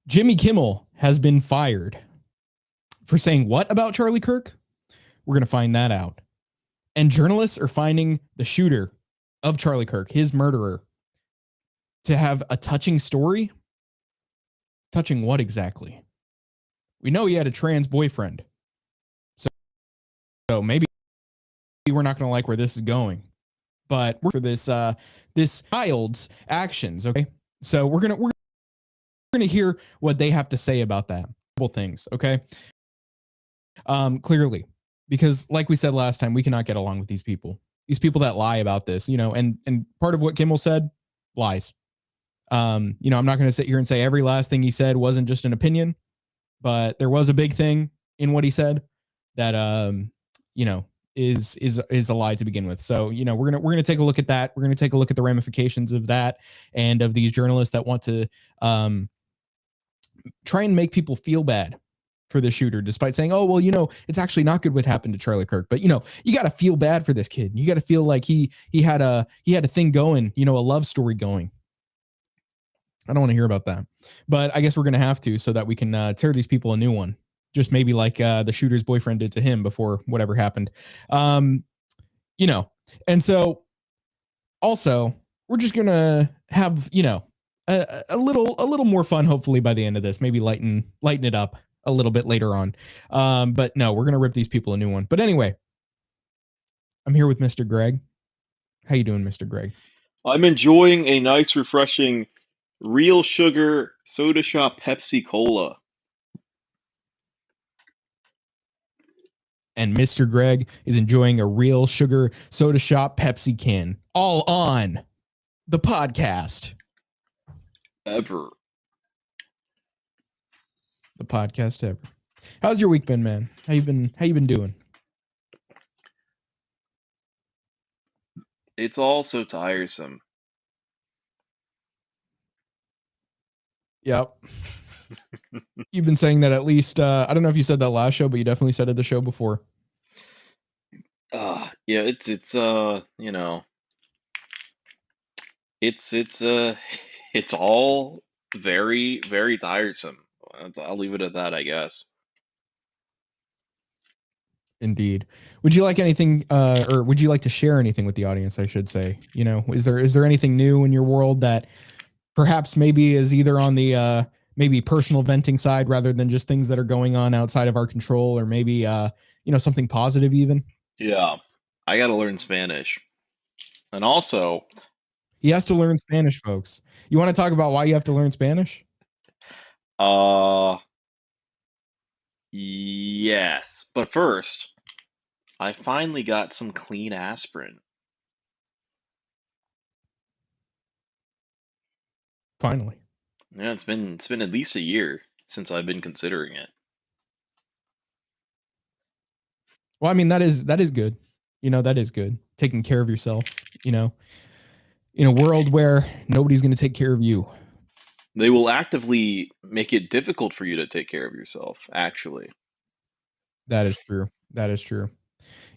Jimmy Kimmel has been fired for saying what about Charlie Kirk? We're going to find that out. And journalists are finding the shooter of Charlie Kirk, his murderer, to have a touching story. Touching what exactly? We know he had a trans boyfriend. So maybe we're not going to like where this is going. But we're for this child's actions, okay? So we're going to hear what they have to say about that. Couple things, okay? Clearly, because like we said last time, we cannot get along with these people that lie about this, and part of what Kimmel said, lies. I'm not going to sit here and say every last thing he said wasn't just an opinion, but there was a big thing in what he said that, is a lie to begin with. So, we're going to take a look at that. We're going to take a look at the ramifications of that and of these journalists that want to, try and make people feel bad for the shooter, despite saying, oh, well, it's actually not good what happened to Charlie Kirk. But, you got to feel bad for this kid. You got to feel like he had a thing going, a love story going. I don't want to hear about that. But I guess we're going to have to so that we can tear these people a new one. Just maybe like the shooter's boyfriend did to him before whatever happened. And so also we're just going to have, a little more fun, hopefully by the end of this, maybe lighten it up a little bit later on. But no, we're going to rip these people a new one. But anyway, I'm here with Mr. Greg. How you doing, Mr. Greg? I'm enjoying a nice, refreshing, real sugar soda shop Pepsi Cola. And Mr. Greg is enjoying a real sugar soda shop Pepsi can, all on the podcast. Ever. The podcast ever. How's your week been, man? How you been doing? It's all so tiresome. Yep. You've been saying that at least, I don't know if you said that last show, but you definitely said it the show before. Yeah, it's it's all very, very tiresome. I'll leave it at that, I guess. Indeed. Would you like anything, or would you like to share anything with the audience, I should say? Is there anything new in your world that perhaps maybe is either on the maybe personal venting side rather than just things that are going on outside of our control, or maybe something positive even? Yeah, I gotta learn Spanish. And also, He has to learn Spanish, folks. You want to talk about why you have to learn Spanish? yes. But first, I finally got some clean aspirin. Finally. Yeah, it's been at least a year since I've been considering it. Well, I mean, that is good. That is good. Taking care of yourself, in a world where nobody's going to take care of you. They will actively make it difficult for you to take care of yourself, actually. That is true. That is true.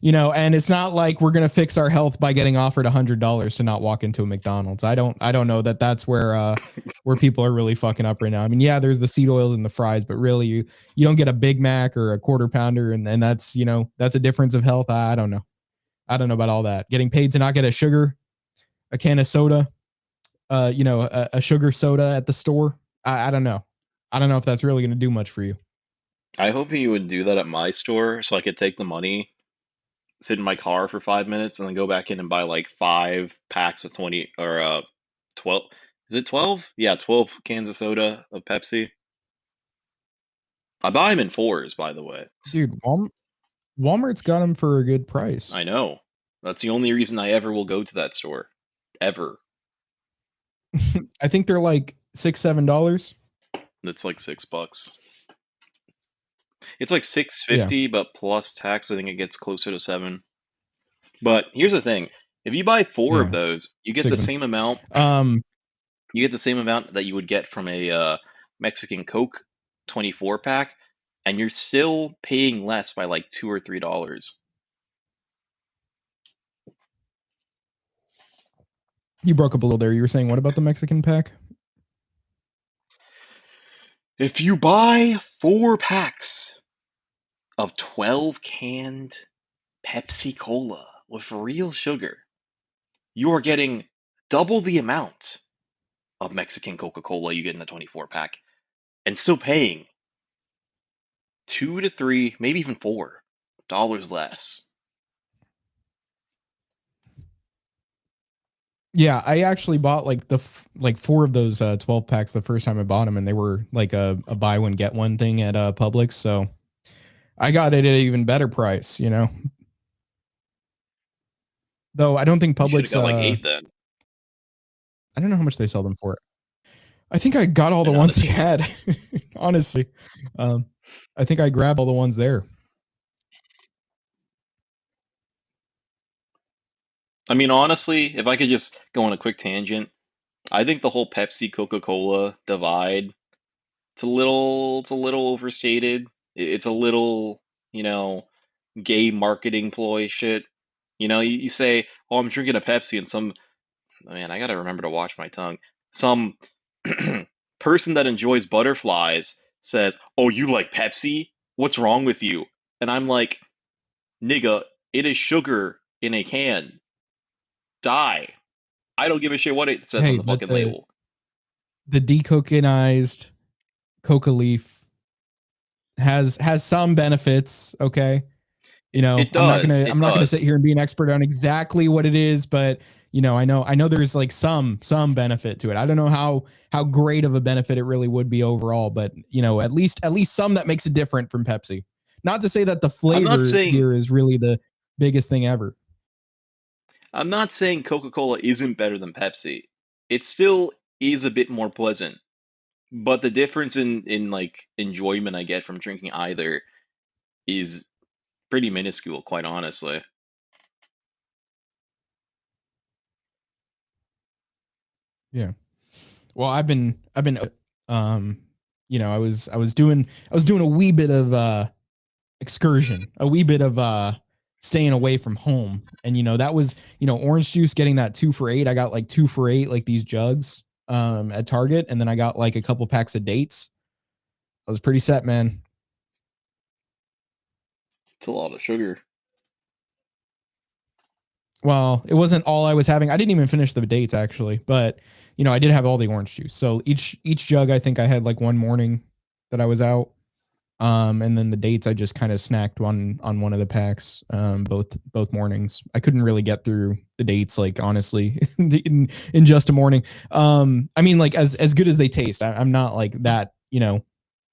And it's not like we're going to fix our health by getting offered $100 to not walk into a McDonald's. I don't know that that's where people are really fucking up right now. I mean, yeah, there's the seed oils and the fries, but really you don't get a Big Mac or a quarter pounder. And that's, that's a difference of health. I don't know. I don't know about all that. Getting paid to not get a can of soda, a sugar soda at the store. I don't know. I don't know if that's really going to do much for you. I hope he would do that at my store so I could take the money, sit in my car for 5 minutes, and then go back in and buy like 5 packs of 20 or 12. Is it 12? Yeah, 12 cans of soda of Pepsi. I buy them in fours, by the way. Dude, Walmart's got them for a good price. I know. That's the only reason I ever will go to that store. Ever. I think they're like $6-7. It's like $6. It's like $6.50, but plus tax, I think it gets closer to 7. But here's the thing: if you buy 4 of those, you get the same amount. You get the same amount that you would get from a Mexican Coke 24 pack, and you're still paying less by like $2 or $3. You broke up a little there. You were saying what about the Mexican pack? If you buy 4 packs of 12 canned Pepsi Cola with real sugar, you are getting double the amount of Mexican Coca-Cola you get in a 24 pack, and still paying $2 to $3, maybe even $4 less. Yeah, I actually bought like 4 of those 12 packs the first time I bought them, and they were like a buy one get one thing at Publix. So I got it at an even better price, you know. Though I don't think You should have Publix. got like 8 then. I don't know how much they sell them for. I think I got all They're the not ones as they cheap. had. Honestly, I think I grabbed all the ones there. I mean, honestly, if I could just go on a quick tangent, I think the whole Pepsi Coca-Cola divide, it's a little overstated. It's a little, gay marketing ploy shit. You say, "Oh, I'm drinking a Pepsi," and man, I gotta remember to watch my tongue. Some person that enjoys butterflies says, "Oh, you like Pepsi? What's wrong with you?" And I'm like, "Nigga, it is sugar in a can. Die. I don't give a shit what it says on Hey, the but fucking label." the decoconized coca leaf has some benefits. Okay, you know, It I'm not does. gonna It I'm not gonna does. sit here and be an expert on exactly what it is, but you know, I know there's like some benefit to it. I don't know how great of a benefit it really would be overall, but you know, at least some that makes it different from Pepsi. Not to say that the I'm not flavor saying here is really the biggest thing ever. I'm not saying Coca-Cola isn't better than Pepsi. It still is a bit more pleasant. But the difference in like enjoyment I get from drinking either is pretty minuscule, quite honestly. Yeah. Well, I've been um you know, I was doing a wee bit of excursion, a wee bit of staying away from home. And you know, that was, you know, orange juice getting that 2 for 8. I got like 2 for 8 like these jugs at Target, and then I got like a couple packs of dates. I was pretty set, man. It's a lot of sugar. Well, it wasn't all I was having. I didn't even finish the dates actually, but you know, I did have all the orange juice. So each jug I think I had like one morning that I was out. And then the dates I just kind of snacked on one of the packs, both mornings. I couldn't really get through the dates, like honestly, in just a morning. I mean, like as good as they taste, I'm not like that, you know,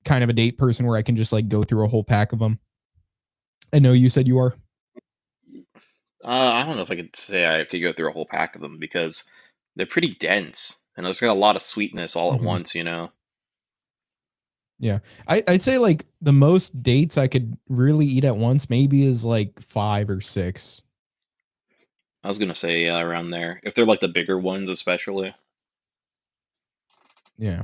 kind of a date person where I can just like go through a whole pack of them. I know you said you are. I don't know if I could say I could go through a whole pack of them because they're pretty dense and it's got a lot of sweetness all at Mm-hmm. once. Yeah, I'd say like the most dates I could really eat at once maybe is like 5 or 6. I was gonna say, yeah, around there. If they're like the bigger ones, especially. Yeah.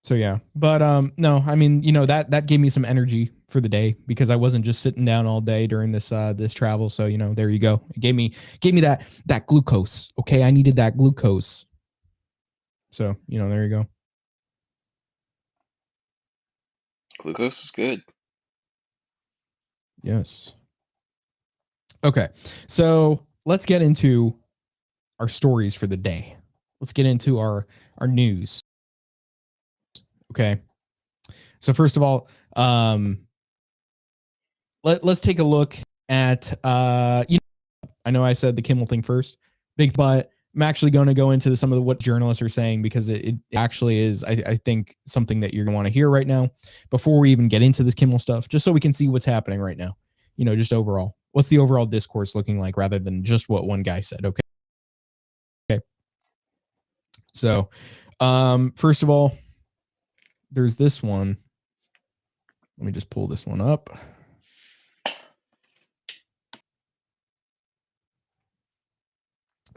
So yeah, but no, I mean, you know, that gave me some energy for the day because I wasn't just sitting down all day during this travel. So, you know, there you go. It gave me that glucose. Okay, I needed that glucose. So, you know, there you go. Glucose is good. Yes. Okay. So, let's get into our stories for the day. Let's get into our news. Okay. So, first of all, let's take a look at you know, I know I said the Kimmel thing first, big, but I'm actually going to go into some of what journalists are saying because it actually is, I think, something that you're going to want to hear right now before we even get into this Kimmel stuff, just so we can see what's happening right now. You know, just overall, what's the overall discourse looking like rather than just what one guy said. Okay. Okay. So, first of all, there's this one. Let me just pull this one up.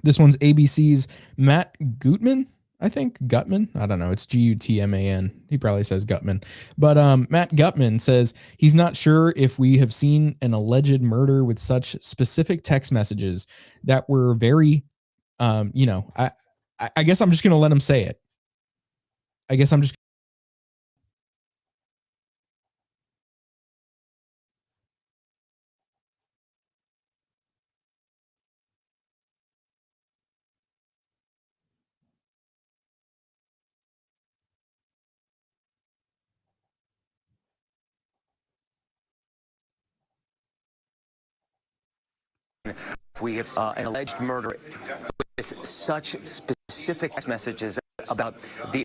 This one's ABC's Matt Gutman, I think. Gutman. I don't know. It's Gutman. He probably says Gutman. But Matt Gutman says he's not sure if we have seen an alleged murder with such specific text messages that were very, you know, I guess I'm just going to let him say it. I guess I'm just we have an alleged murder with such specific messages about the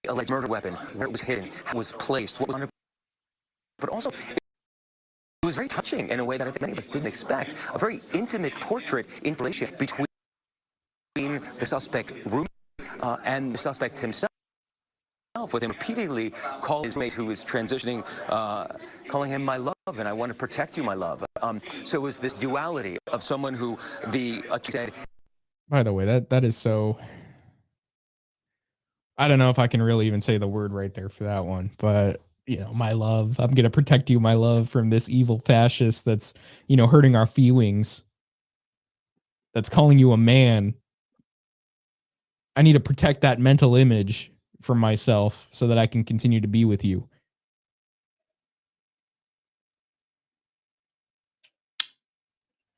alleged murder weapon, where it was hidden, how it was placed, what was on it, but also it was very touching in a way that I think many of us didn't expect. A very intimate portrait in relationship between the suspect roommate and the suspect himself, with him repeatedly calling his mate who was transitioning, calling him my love, and I want to protect you, my love. So it was this duality of someone who said. By the way, that is so. I don't know if I can really even say the word right there for that one, but you know, my love, I'm gonna protect you, my love, from this evil fascist that's, you know, hurting our feelings. That's calling you a man. I need to protect that mental image from myself so that I can continue to be with you.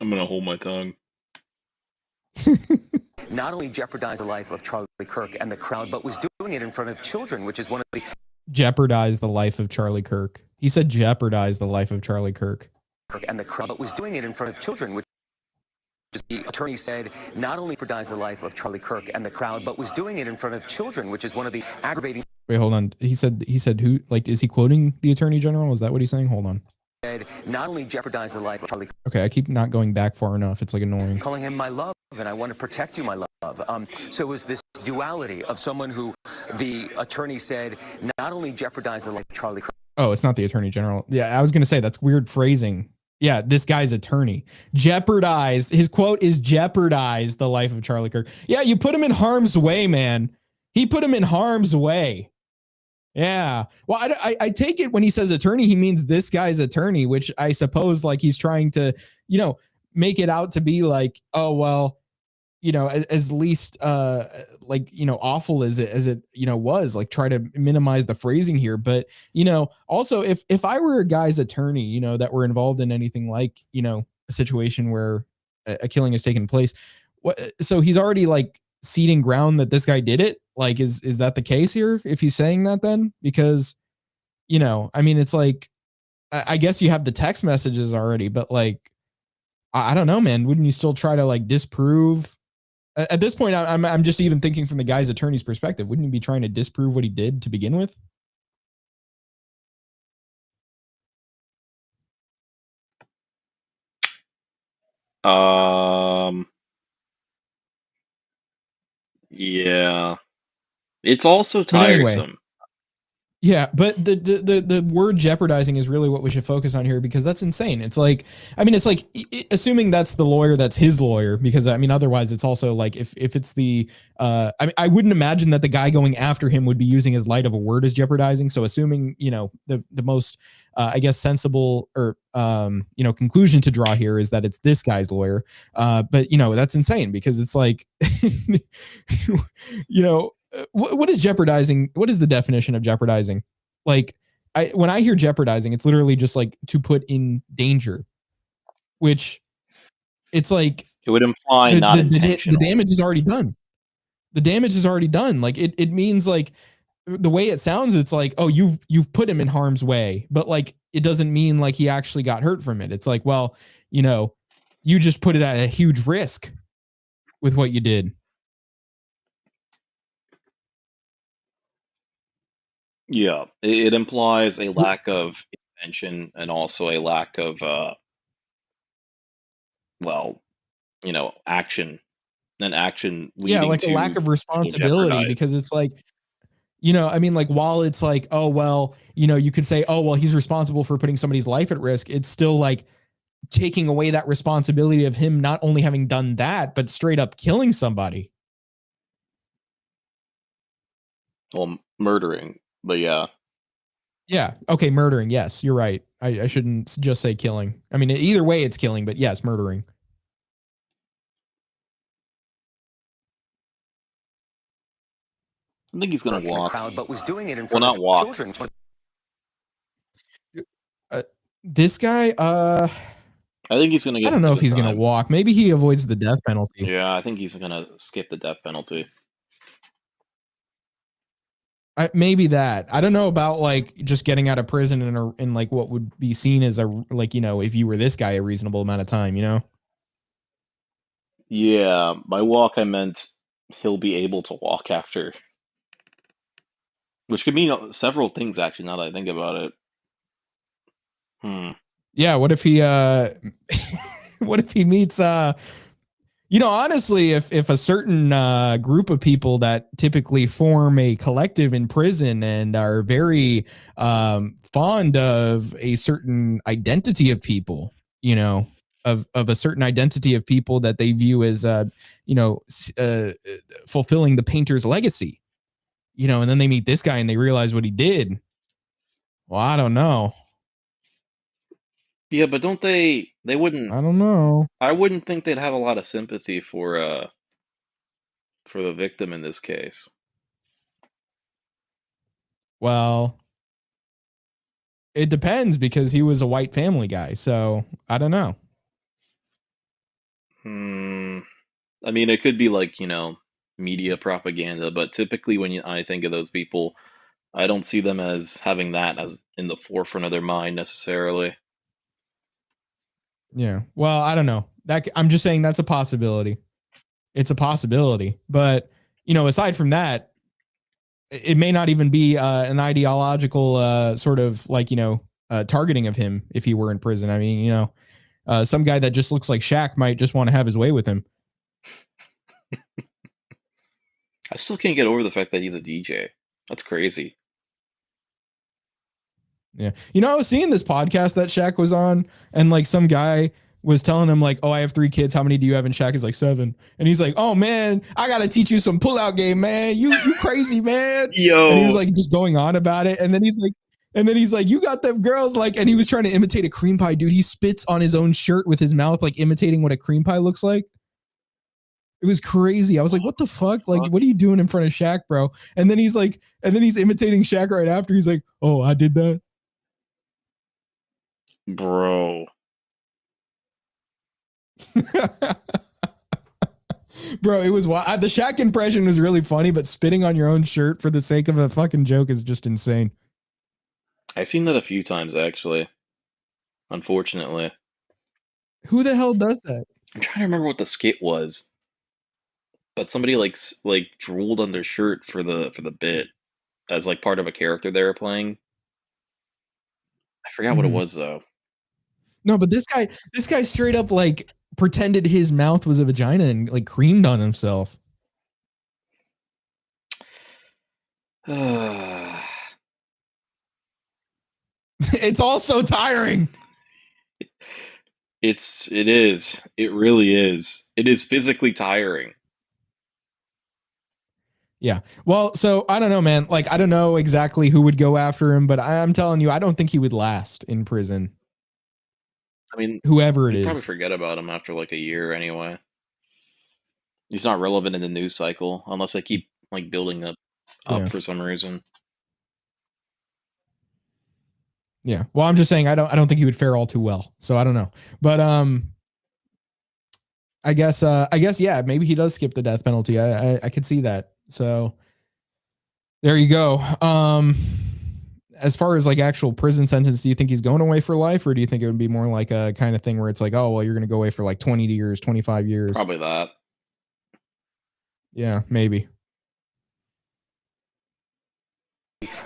I'm gonna hold my tongue. Not only jeopardized the life of Charlie Kirk and the crowd, but was doing it in front of children, which is one of the... Jeopardize the life of Charlie Kirk. He said jeopardize the life of Charlie Kirk. And the crowd, but was doing it in front of children, which the attorney said not only jeopardized the life of Charlie Kirk and the crowd, but was doing it in front of children, which is one of the aggravating... Wait, hold on. He said who, like, is he quoting the attorney general? Is that what he's saying? Hold on. Not only jeopardize the life of Charlie. Okay, I keep not going back far enough. It's like annoying. Calling him my love, and I want to protect you, my love. So it was this duality of someone who the attorney said not only jeopardize the life of Charlie. Oh, it's not the attorney general. Yeah, I was gonna say that's weird phrasing. Yeah, this guy's attorney jeopardized. His quote is jeopardize the life of Charlie Kirk. Yeah, you put him in harm's way, man. He put him in harm's way. Yeah. Well, I take it when he says attorney, he means this guy's attorney, which I suppose like he's trying to, you know, make it out to be like, oh, well, you know, as least like, you know, awful as it, you know, was, like, try to minimize the phrasing here. But, you know, also if I were a guy's attorney, you know, that were involved in anything like, you know, a situation where a killing has taken place, so he's already like ceding ground that this guy did it. Like, is that the case here? If he's saying that, then, because, you know, I mean, it's like, I guess you have the text messages already, but like, I don't know, man. Wouldn't you still try to like disprove? At this point, I'm just even thinking from the guy's attorney's perspective. Wouldn't you be trying to disprove what he did to begin with? Yeah. It's also tiresome. Anyway, yeah, but the word jeopardizing is really what we should focus on here, because that's insane. It's like, I mean, it's like, assuming that's the lawyer, that's his lawyer, because I mean, otherwise it's also like, if it's the, I mean, I wouldn't imagine that the guy going after him would be using as light of a word as jeopardizing. So assuming, you know, the most, I guess, sensible or, you know, conclusion to draw here is that it's this guy's lawyer. But, you know, that's insane, because it's like, you know, what is jeopardizing? What is the definition of jeopardizing? Like, when I hear jeopardizing, it's literally just like to put in danger, which it's like it would imply not intentional. The damage is already done. The damage is already done. Like it means, like, the way it sounds, it's like, oh, you've put him in harm's way, but like, it doesn't mean like he actually got hurt from it. It's like, well, you know, you just put it at a huge risk with what you did. Yeah, it implies a lack of intention and also a lack of, well, you know, action. An action leading like to a lack of responsibility, because it's like, you know, I mean, like, while it's like, oh, well, you know, you could say, oh, well, he's responsible for putting somebody's life at risk. It's still like taking away that responsibility of him not only having done that, but straight up killing somebody. Well, murdering, but yeah. Yeah. Okay. Murdering. Yes, you're right. I shouldn't just say killing. I mean, either way it's killing, but yes, murdering. I think he's gonna walk. Crowd, but was doing it in front of walk. Children. This guy, I think he's gonna get. I don't know if he's gonna walk. Maybe he avoids the death penalty. Yeah, I think he's gonna skip the death penalty. Maybe that. I don't know about like just getting out of prison in like what would be seen as a, like, you know, if you were this guy, a reasonable amount of time, you know? Yeah, by walk I meant he'll be able to walk after, which could mean several things actually. Now that I think about it. Yeah, what if he what if he meets honestly, if a certain group of people that typically form a collective in prison and are very fond of a certain identity of people, of a certain identity of people that they view as fulfilling the painter's legacy, and then they meet this guy and they realize what he did. Well, I don't know. Yeah, but don't they wouldn't, I don't know. I wouldn't think they'd have a lot of sympathy for the victim in this case. Well, it depends because he was a white family guy. So I don't know. I mean, it could be like, media propaganda, but typically when I think of those people, I don't see them as having that as in the forefront of their mind necessarily. Yeah. Well, I don't know. I'm just saying that's a possibility. It's a possibility. But, aside from that, it may not even be an ideological sort of like, targeting of him if he were in prison. I mean, some guy that just looks like Shaq might just want to have his way with him. I still can't get over the fact that he's a DJ. That's crazy. Yeah. I was seeing this podcast that Shaq was on, and like some guy was telling him like, oh, I have 3 kids. How many do you have? And Shaq is like 7. And he's like, oh man, I got to teach you some pullout game, man. You crazy, man. Yo. And he was like just going on about it. And then he's like, you got them girls like, and he was trying to imitate a cream pie, dude. He spits on his own shirt with his mouth, like imitating what a cream pie looks like. It was crazy. I was like, what the fuck? Like, what are you doing in front of Shaq, bro? And then he's imitating Shaq right after. He's like, oh, I did that. Bro. Bro, it was the Shaq impression was really funny, but spitting on your own shirt for the sake of a fucking joke is just insane. I've seen that a few times actually. Unfortunately. Who the hell does that? I'm trying to remember what the skit was. But somebody like drooled on their shirt for the bit as like part of a character they were playing. I forgot what it was though. No, but this guy straight up like pretended his mouth was a vagina and like creamed on himself. It's all so tiring. It is. It really is. It is physically tiring. Yeah. Well, so I don't know, man. Like, I don't know exactly who would go after him, but I'm telling you, I don't think he would last in prison. I mean, whoever it is, probably forget about him after like a year anyway. He's not relevant in the news cycle unless they keep like building up for some reason. Yeah. Well, I'm just saying I don't think he would fare all too well. So I don't know. But I guess yeah, maybe he does skip the death penalty. I could see that. So there you go. As far as like actual prison sentence, do you think he's going away for life, or do you think it would be more like a kind of thing where it's like, oh, well, you're going to go away for like 20 years, 25 years? Probably that. Yeah, maybe.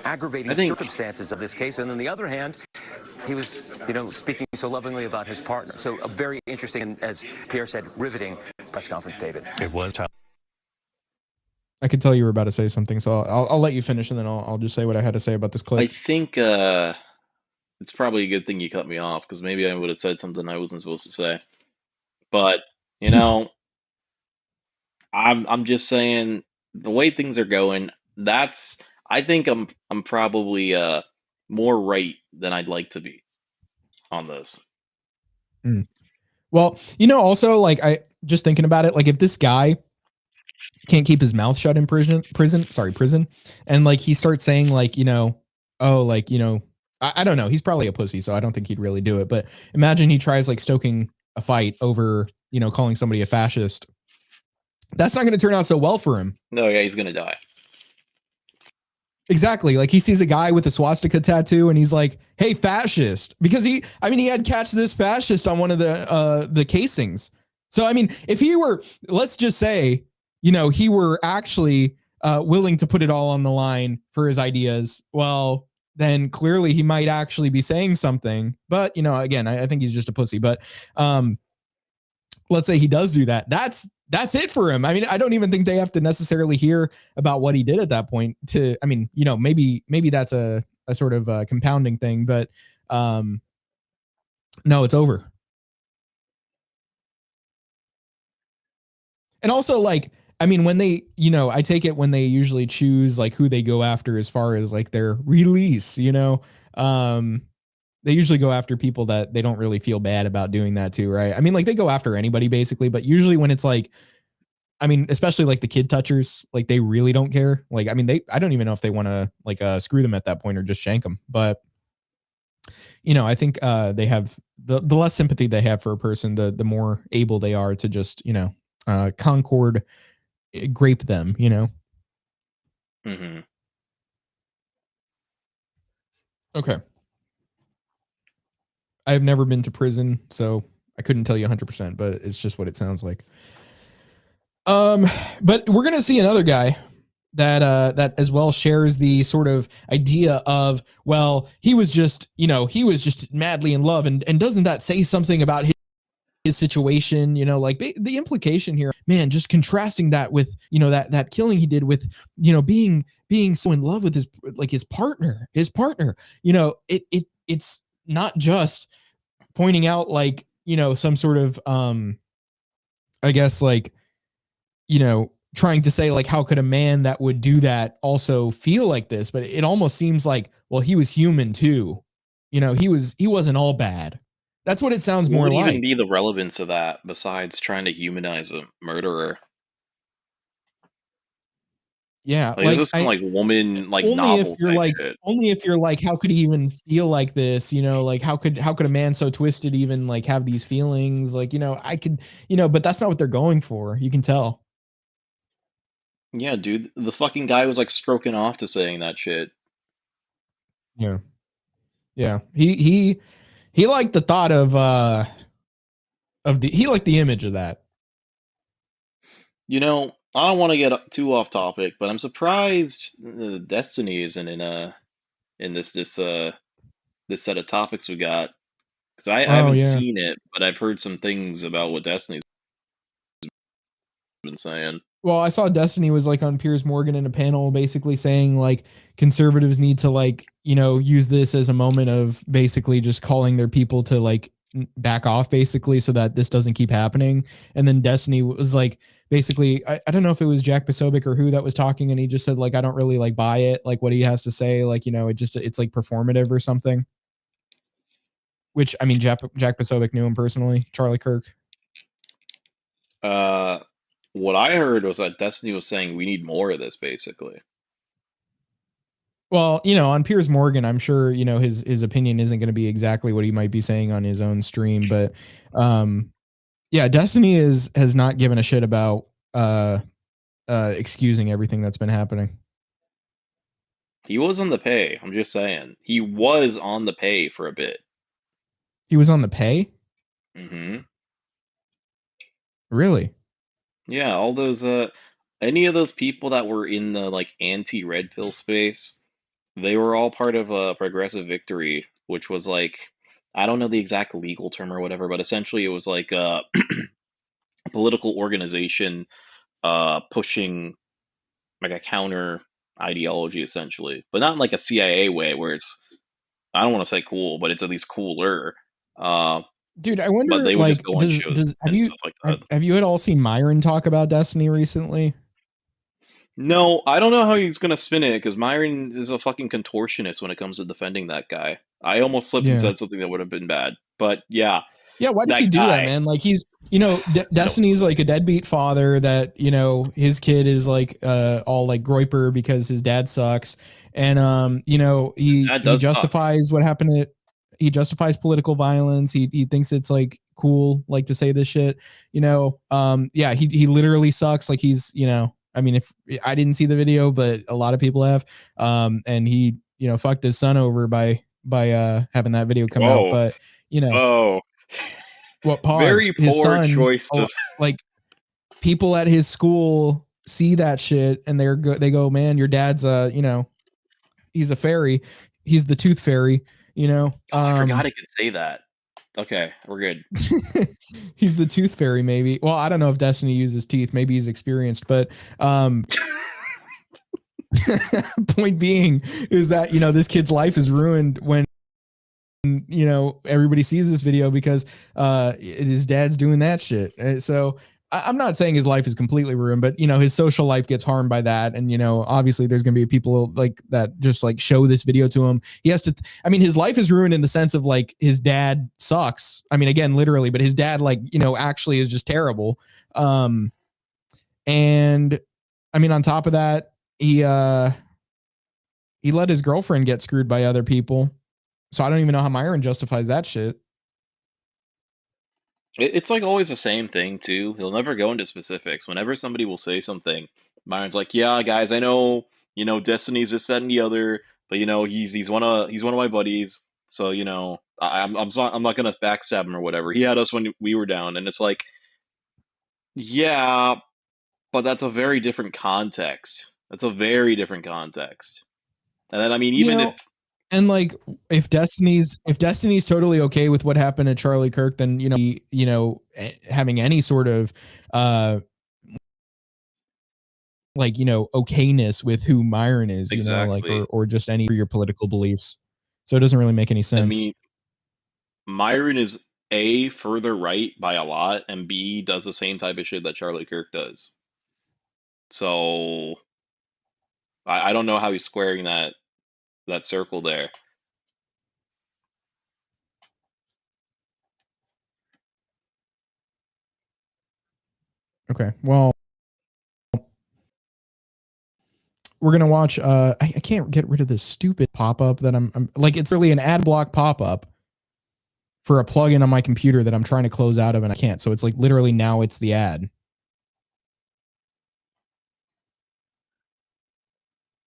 Aggravating circumstances of this case, and on the other hand, he was, speaking so lovingly about his partner. So a very interesting, and as Pierre said, riveting press conference, David. It was. I could tell you were about to say something, so I'll let you finish, and then I'll just say what I had to say about this clip. I think it's probably a good thing you cut me off, because maybe I would have said something I wasn't supposed to say. But I'm just saying the way things are going. I think I'm probably more right than I'd like to be on this. Well, also like I just thinking about it, like if this guy can't keep his mouth shut in prison, and like he starts saying like, oh, like, I don't know, he's probably a pussy, so I don't think he'd really do it. But imagine he tries like stoking a fight over, calling somebody a fascist. That's not going to turn out so well for him. No, yeah, he's going to die. Exactly. Like he sees a guy with a swastika tattoo and he's like, hey, fascist. Because he had catch this fascist on one of the casings. So, I mean, if he were, let's just say, he were actually willing to put it all on the line for his ideas, well, then clearly he might actually be saying something. But, again, I think he's just a pussy. But let's say he does do that. That's it for him. I mean, I don't even think they have to necessarily hear about what he did at that point maybe that's a sort of a compounding thing, but no, it's over. And also, like, I mean, when they, I take it when they usually choose like who they go after as far as like their release, they usually go after people that they don't really feel bad about doing that too, right? I mean, like they go after anybody basically, but usually when it's like, I mean, especially like the kid touchers, like they really don't care. Like, I mean, I don't even know if they want to like screw them at that point or just shank them. But, I think they have the less sympathy they have for a person, the more able they are to just, Concord grape them, Mm-hmm. Okay. I've never been to prison, so I couldn't tell you 100%, but it's just what it sounds like. But we're gonna see another guy that as well shares the sort of idea of, well, he was just madly in love, and doesn't that say something about his situation, like the implication here, man, just contrasting that with, that killing he did with, being so in love with his partner, it's not just pointing out like, some sort of, I guess like, trying to say like, how could a man that would do that also feel like this? But it almost seems like, well, he was human too. He wasn't all bad. That's what it sounds What more would like. even be the relevance of that besides trying to humanize a murderer? Yeah, Like, is this some like woman like only if novel you're type like, shit? how could he even feel like this? Like how could a man so twisted even like have these feelings? Like, I could, but that's not what they're going for. You can tell. Yeah, dude, the fucking guy was like stroking off to saying that shit. Yeah. Yeah. He liked the thought of he liked the image of that. I don't want to get too off topic, but I'm surprised Destiny isn't in this set of topics we got, because I haven't seen it, but I've heard some things about what Destiny's been saying. Well, I saw Destiny was like on Piers Morgan in a panel basically saying like conservatives need to like, use this as a moment of basically just calling their people to like back off basically so that this doesn't keep happening. And then Destiny was like, basically, I don't know if it was Jack Posobiec or who that was talking, and he just said like, I don't really like buy it, like what he has to say, like, it's like performative or something. Which, I mean, Jack Posobiec knew him personally, Charlie Kirk. What I heard was that Destiny was saying we need more of this, basically. Well, on Piers Morgan, I'm sure, his opinion isn't going to be exactly what he might be saying on his own stream, but yeah, Destiny has not given a shit about excusing everything that's been happening. He was on the pay. I'm just saying. He was on the pay for a bit. He was on the pay? Mm-hmm. Really? Yeah, all those any of those people that were in the like anti-red pill space, they were all part of a Progressive Victory, which was like, I don't know the exact legal term or whatever, but essentially it was like a political organization pushing like a counter ideology essentially, but not in like a CIA way where it's, I don't want to say cool, but it's at least cooler. Dude, I But wonder, they would like, just go on shows have and you stuff like that. have you at all seen Myron talk about Destiny recently? No, I don't know how he's gonna spin it because Myron is a fucking contortionist when it comes to defending that guy. I almost slipped and Yeah. said something that would have been bad, but yeah. Yeah, why does That he do that, guy. man? Like he's, Destiny's like a deadbeat father that, his kid is like all like groiper because his dad sucks. And he dad does suck. justifies what happened to he justifies political violence. He thinks it's like cool like to say this shit. Yeah, he literally sucks. Like he's, I mean, if I didn't see the video, but a lot of people have. And he, fucked his son over by having that video come out. But Oh. What pause? Very His poor son, choice of. like people at his school see that shit and they go, man, your dad's he's a fairy. He's the tooth fairy, Oh, I forgot I could say that. Okay, we're good. He's the tooth fairy, maybe. Well, I don't know if Destiny uses teeth. Maybe he's experienced, but point being is that, this kid's life is ruined when, everybody sees this video because his dad's doing that shit. So I'm not saying his life is completely ruined, but his social life gets harmed by that. And obviously there's going to be people like that just like show this video to him. He has to, his life is ruined in the sense of like his dad sucks. Again, literally, but his dad actually is just terrible. And on top of that, he let his girlfriend get screwed by other people. So I don't even know how Myron justifies that shit. It's like always the same thing too. He'll never go into specifics. Whenever somebody will say something, Myron's like, "Yeah, guys, I know, Destiny's this, that, and the other, but he's one of my buddies, so I'm not gonna backstab him or whatever. He had us when we were down." And it's like, yeah, but that's a very different context. That's a very different context. And then even if. And like, if Destiny's totally okay with what happened to Charlie Kirk, then having any sort of okayness with who Myron is, Exactly. or just any for your political beliefs. So it doesn't really make any sense. Myron is A, further right by a lot, and B, does the same type of shit that Charlie Kirk does. So I don't know how he's squaring that circle there. Okay, well, we're gonna watch. I can't get rid of this stupid pop-up that I'm like. It's really an ad block pop-up for a plugin on my computer that I'm trying to close out of, and I can't. So it's like literally now it's the ad.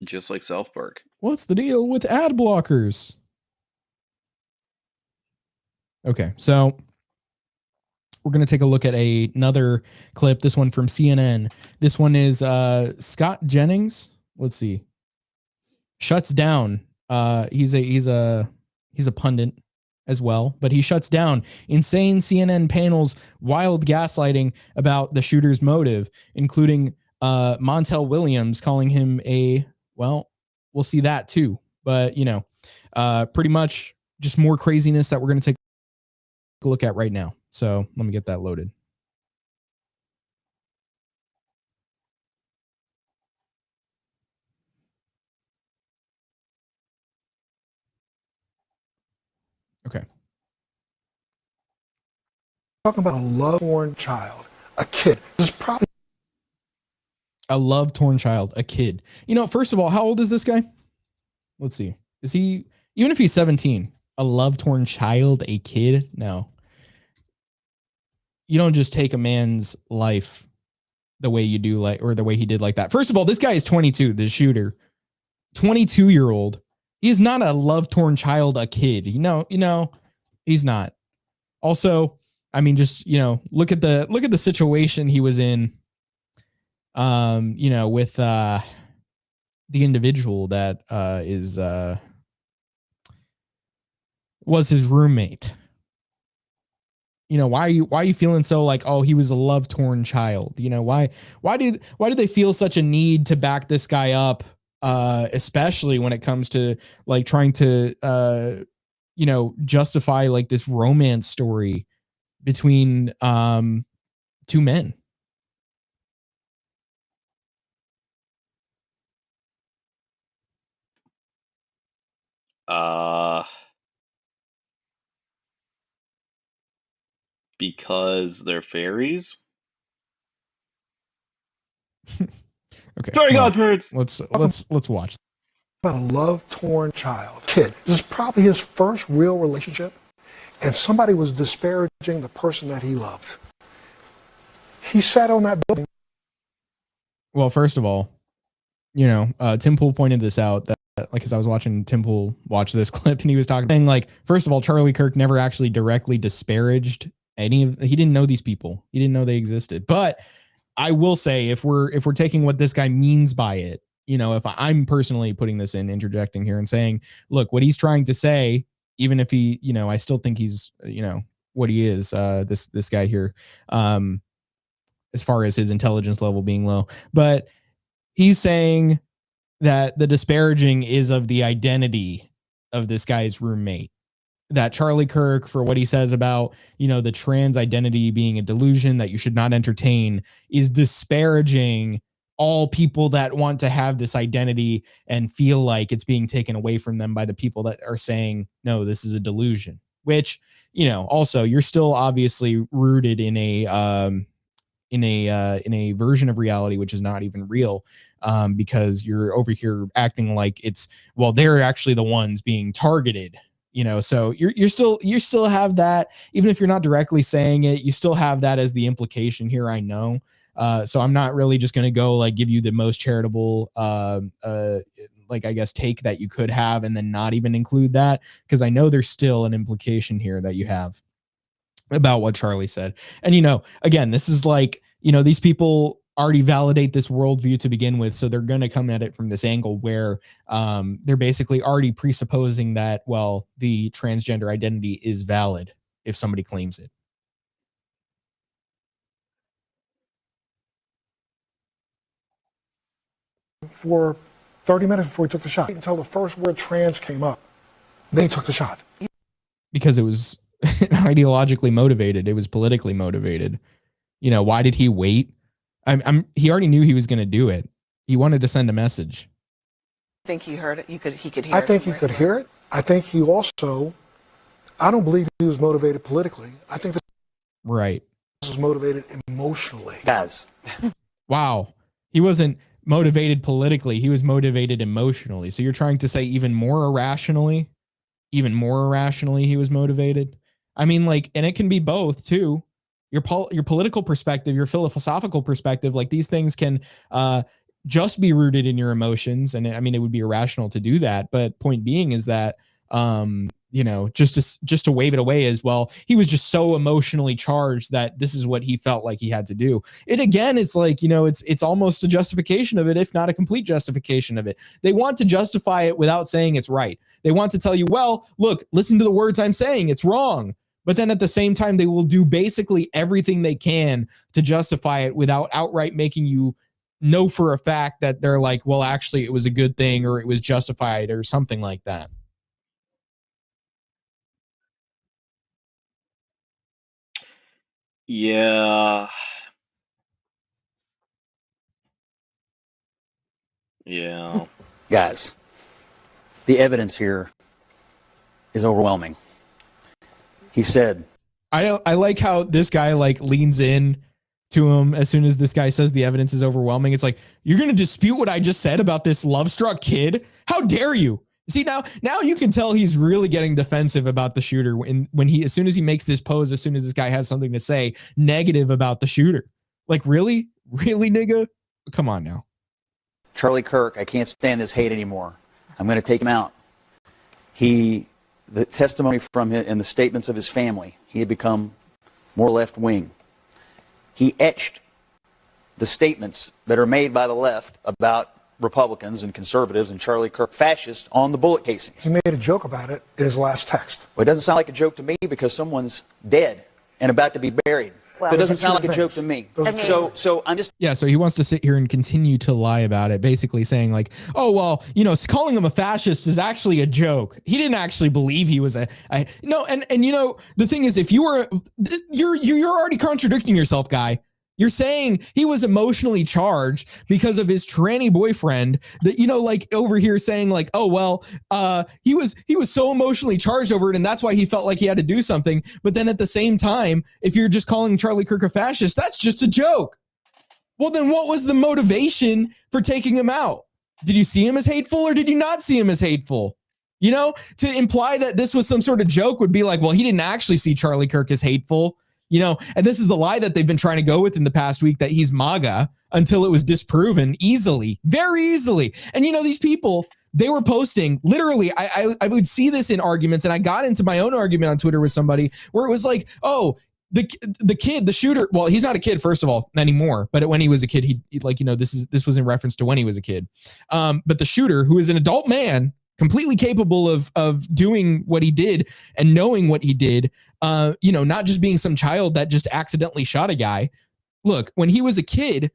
Just like South Park. What's the deal with ad blockers? Okay, so we're going to take a look at another clip. This one from CNN. This one is Scott Jennings. Let's see. Shuts down. He's a pundit as well, but he shuts down insane CNN panels, wild gaslighting about the shooter's motive, including Montel Williams calling him we'll see that too. But pretty much just more craziness that we're going to take a look at right now. So let me get that loaded. Okay. Talking about a love-torn child, a kid. This is probably a love-torn child, a kid. First of all, how old is this guy? Let's see. Is he, even if he's 17, a love-torn child, a kid? No. You don't just take a man's life the way you do, or the way he did like that. First of all, this guy is 22, the shooter. 22-year-old. He's not a love-torn child, a kid. He's not. Also, just, look at the situation he was in, with the individual that was his roommate. Why are you feeling so like, oh, he was a love-torn child? Why did they feel such a need to back this guy up, especially when it comes to like trying to justify like this romance story between two men? Because they're fairies. Okay. Sorry, Godbirds. Let's watch. about a love-torn child, kid. This is probably his first real relationship, and somebody was disparaging the person that he loved. He sat on that building. Well, first of all, Tim Pool pointed this out that, like, as I was watching Tim Pool watch this clip, and he was saying, like, first of all, Charlie Kirk never actually directly disparaged He didn't know these people. He didn't know they existed. But I will say, if we're taking what this guy means by it, if I'm personally putting this in, interjecting here and saying, look, what he's trying to say, even if he, I still think he's, what he is, this guy here, as far as his intelligence level being low, but he's saying that the disparaging is of the identity of this guy's roommate. That Charlie Kirk, for what he says about, the trans identity being a delusion that you should not entertain, is disparaging all people that want to have this identity and feel like it's being taken away from them by the people that are saying, no, this is a delusion, which, also you're still obviously rooted in a version of reality which is not even real, because you're over here acting like they're actually the ones being targeted. So you still have that, even if you're not directly saying it, you still have that as the implication here. I know. So I'm not really just going to go like give you the most charitable, like I guess take that you could have and then not even include that, because I know there's still an implication here that you have about what Charlie said. And, again, this is like, these people already validate this worldview to begin with. So they're going to come at it from this angle where they're basically already presupposing that, well, the transgender identity is valid if somebody claims it. For 30 minutes before he took the shot, until the first word trans came up, then he took the shot. Because it was ideologically motivated. It was politically motivated. Why did he wait? He already knew he was going to do it. He wanted to send a message. I think he heard it. He could hear it. I think he could hear it. I think he also, I don't believe he was motivated politically. I think this was motivated emotionally. Guys. Wow. He wasn't motivated politically. He was motivated emotionally. So you're trying to say even more irrationally he was motivated? I mean, like, and it can be both too. Your political perspective, your philosophical perspective, like these things can just be rooted in your emotions. And I mean, it would be irrational to do that. But point being is that, just to wave it away as well, he was just so emotionally charged that this is what he felt like he had to do. It again, it's like, it's almost a justification of it, if not a complete justification of it. They want to justify it without saying it's right. They want to tell you, well, look, listen to the words I'm saying, it's wrong. But then at the same time, they will do basically everything they can to justify it without outright making you know for a fact that they're like, well, actually, it was a good thing or it was justified or something like that. Yeah. Yeah. Guys, the evidence here is overwhelming. He said, I like how this guy like leans in to him as soon as this guy says the evidence is overwhelming. It's like, you're going to dispute what I just said about this love-struck kid? How dare you? See, now you can tell he's really getting defensive about the shooter when he, as soon as he makes this pose, as soon as this guy has something to say negative about the shooter. Like, really, nigga? Come on now. Charlie Kirk, I can't stand this hate anymore. I'm going to take him out. The testimony from him and the statements of his family, he had become more left-wing. He etched the statements that are made by the left about Republicans and conservatives and Charlie Kirk fascist on the bullet casings. He made a joke about it in his last text. Well, it doesn't sound like a joke to me because someone's dead and about to be buried. Well, it doesn't sound like a joke to me. So I'm just... Yeah, so he wants to sit here and continue to lie about it, basically saying like, oh, well, calling him a fascist is actually a joke. He didn't actually believe he was no, and the thing is, if you're already contradicting yourself, guy. You're saying he was emotionally charged because of his tranny boyfriend that, like over here saying like, oh, well, he was so emotionally charged over it. And that's why he felt like he had to do something. But then at the same time, if you're just calling Charlie Kirk a fascist, that's just a joke. Well, then what was the motivation for taking him out? Did you see him as hateful or did you not see him as hateful? To imply that this was some sort of joke would be like, well, he didn't actually see Charlie Kirk as hateful. And this is the lie that they've been trying to go with in the past week, that he's MAGA, until it was disproven very easily. And, these people, they were posting literally, I would see this in arguments, and I got into my own argument on Twitter with somebody where it was like, oh, the kid, the shooter, well, he's not a kid, first of all, anymore, but when he was a kid, he like, this was in reference to when he was a kid. But the shooter, who is an adult man, completely capable of doing what he did and knowing what he did, not just being some child that just accidentally shot a guy. Look, when he was a kid,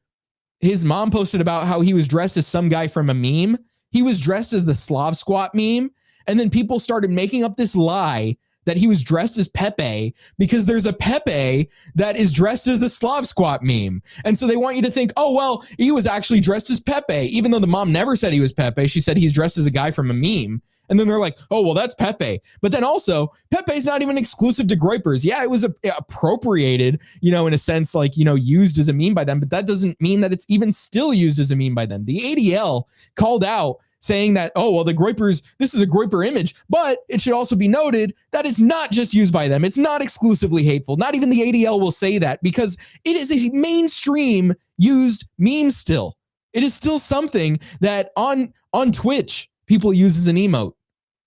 his mom posted about how he was dressed as some guy from a meme. He was dressed as the Slav Squat meme. And then people started making up this lie that he was dressed as Pepe because there's a Pepe that is dressed as the Slav Squat meme. And so they want you to think, oh, well, he was actually dressed as Pepe, even though the mom never said he was Pepe. She said he's dressed as a guy from a meme. And then they're like, oh, well, that's Pepe. But then also, Pepe's not even exclusive to Groypers. Yeah, it was appropriated, in a sense, like, used as a meme by them. But that doesn't mean that it's even still used as a meme by them. The ADL called out saying that, oh, well, the Groypers, this is a Groyper image, but it should also be noted that it's not just used by them. It's not exclusively hateful. Not even the ADL will say that because it is a mainstream used meme still. It is still something that on Twitch, people use as an emote.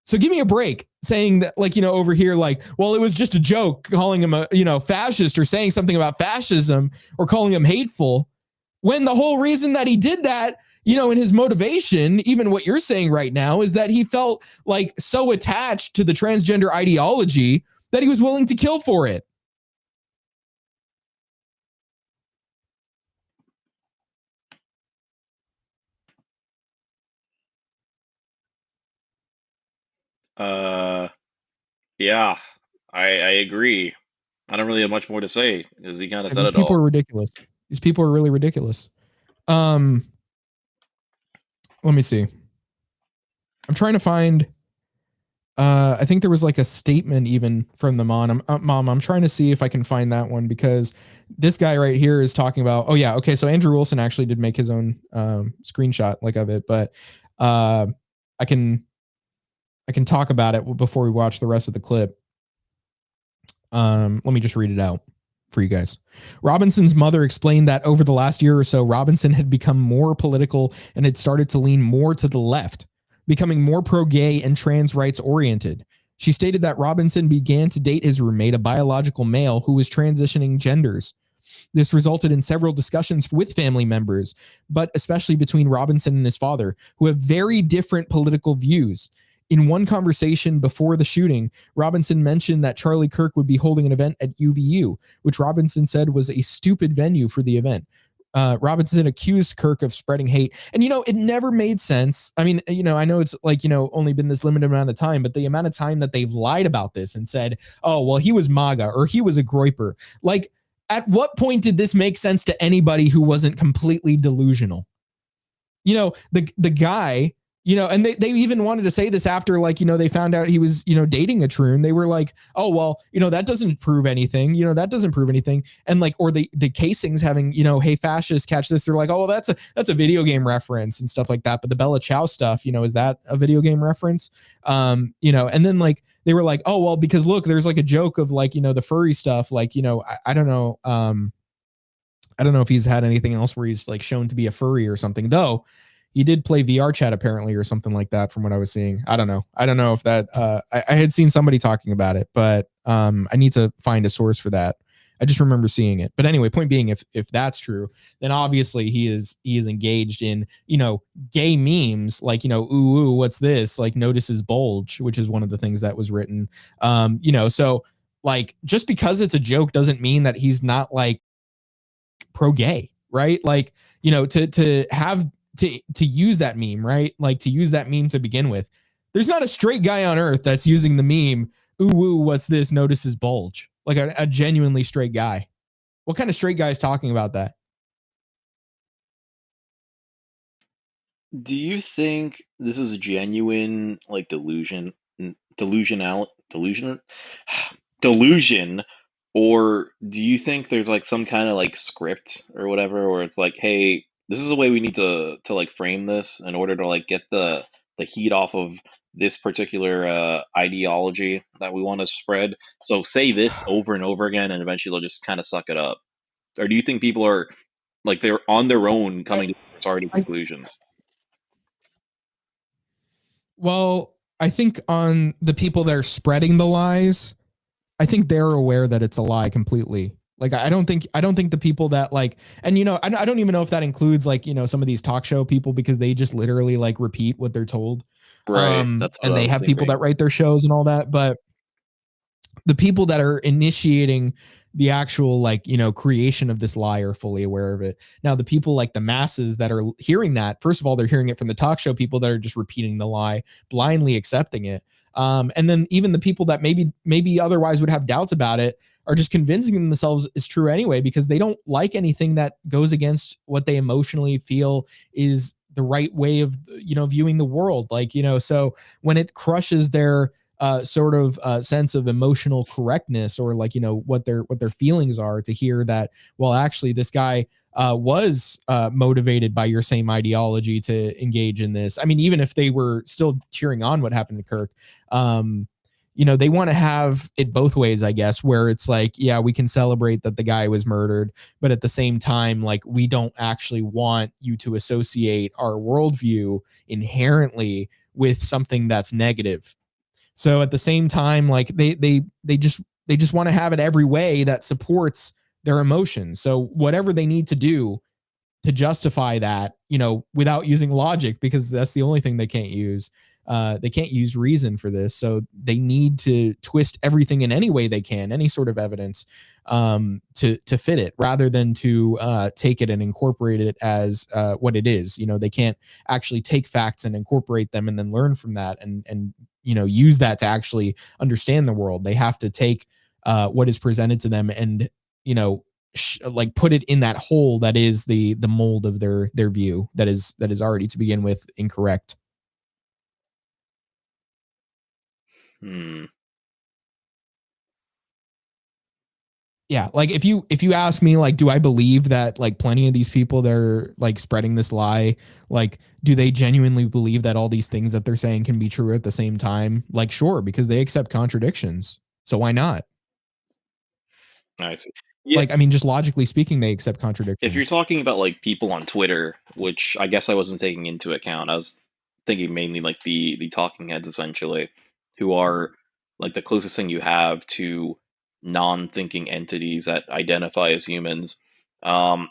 So give me a break saying that, like, over here, like, well, it was just a joke calling him a, fascist or saying something about fascism or calling him hateful, when the whole reason that he did that, in his motivation, even what you're saying right now, is that he felt like so attached to the transgender ideology that he was willing to kill for it. Yeah, I agree. I don't really have much more to say because he kind of said it all. These people are ridiculous. These people are really ridiculous. Let me see. I'm trying to find. I think there was like a statement even from the mom. I'm trying to see if I can find that one because this guy right here is talking about. Oh yeah, okay. So Andrew Wilson actually did make his own screenshot like of it, but I can talk about it before we watch the rest of the clip. Let me just read it out for you guys. Robinson's mother explained that over the last year or so, Robinson had become more political and had started to lean more to the left, becoming more pro-gay and trans rights oriented. She stated that Robinson began to date his roommate, a biological male who was transitioning genders. This resulted in several discussions with family members, but especially between Robinson and his father, who have very different political views. In one conversation before the shooting, Robinson mentioned that Charlie Kirk would be holding an event at UVU, which Robinson said was a stupid venue for the event. Robinson accused Kirk of spreading hate. And, it never made sense. I mean, I know it's like, only been this limited amount of time, but the amount of time that they've lied about this and said, oh, well, he was MAGA or he was a Groyper. Like, at what point did this make sense to anybody who wasn't completely delusional? The guy, and they even wanted to say this after, like, they found out he was, dating a troon. They were like, oh, well, that doesn't prove anything. That doesn't prove anything. And like, or the casings having, hey, fascists, catch this. They're like, oh, well, that's a video game reference and stuff like that. But the Bella Ciao stuff, is that a video game reference? And then like, they were like, oh, well, because look, there's like a joke of like, the furry stuff. Like, I don't know. I don't know if he's had anything else where he's like shown to be a furry or something, though. He did play VR chat apparently or something like that from what I was seeing. I don't know if that, I had seen somebody talking about it, but I need to find a source for that. I just remember seeing it. But anyway, point being, if that's true, then obviously he is engaged in, gay memes like, ooh, what's this? Like notice his bulge, which is one of the things that was written. So like, just because it's a joke doesn't mean that he's not like pro-gay, right? Like, to use that meme, right? Like to use that meme to begin with. There's not a straight guy on earth that's using the meme, ooh, what's this? Notice his bulge. Like a genuinely straight guy. What kind of straight guy is talking about that? Do you think this is genuine, like delusion, or do you think there's like some kind of like script or whatever, where it's like, hey, this is the way we need to like frame this in order to like get the heat off of this particular ideology that we want to spread. So say this over and over again, and eventually they'll just kind of suck it up. Or do you think people are like they're on their own coming to already conclusions? Well, I think on the people that are spreading the lies, I think they're aware that it's a lie completely. Like, I don't think the people that like, and I don't even know if that includes like, some of these talk show people, because they just literally like repeat what they're told. Right. That's what and I they was have people thinking. that write their shows and all that. But the people that are initiating the actual like, creation of this lie are fully aware of it. Now, the people like the masses that are hearing that, first of all, they're hearing it from the talk show people that are just repeating the lie, blindly accepting it. And then even the people that maybe otherwise would have doubts about it are just convincing themselves it's true anyway, because they don't like anything that goes against what they emotionally feel is the right way of, viewing the world. Like, so when it crushes their sort of sense of emotional correctness, or like, what their feelings are, to hear that, well, actually this guy was motivated by your same ideology to engage in this. I mean, even if they were still cheering on what happened to Kirk, they want to have it both ways, I guess, where it's like, yeah, we can celebrate that the guy was murdered, but at the same time, like, we don't actually want you to associate our worldview inherently with something that's negative. So at the same time, like, they just want to have it every way that supports their emotions. So whatever they need to do to justify that, without using logic, because that's the only thing they can't use. They can't use reason for this. So they need to twist everything in any way they can, any sort of evidence, to fit it, rather than to take it and incorporate it as what it is. They can't actually take facts and incorporate them and then learn from that and use that to actually understand the world. They have to take what is presented to them and, like, put it in that hole that is the mold of their view that is already to begin with incorrect. Yeah, like, if you ask me, like, do I believe that, like, plenty of these people that are like spreading this lie, like, do they genuinely believe that all these things that they're saying can be true at the same time? Like, sure, because they accept contradictions. So why not? I see. Yeah. Like, I mean, just logically speaking, they accept If you're contradictions. talking about like people on Twitter, which I guess I wasn't taking into account, I was thinking mainly like the talking heads, essentially, who are like the closest thing you have to non-thinking entities that identify as humans. Um,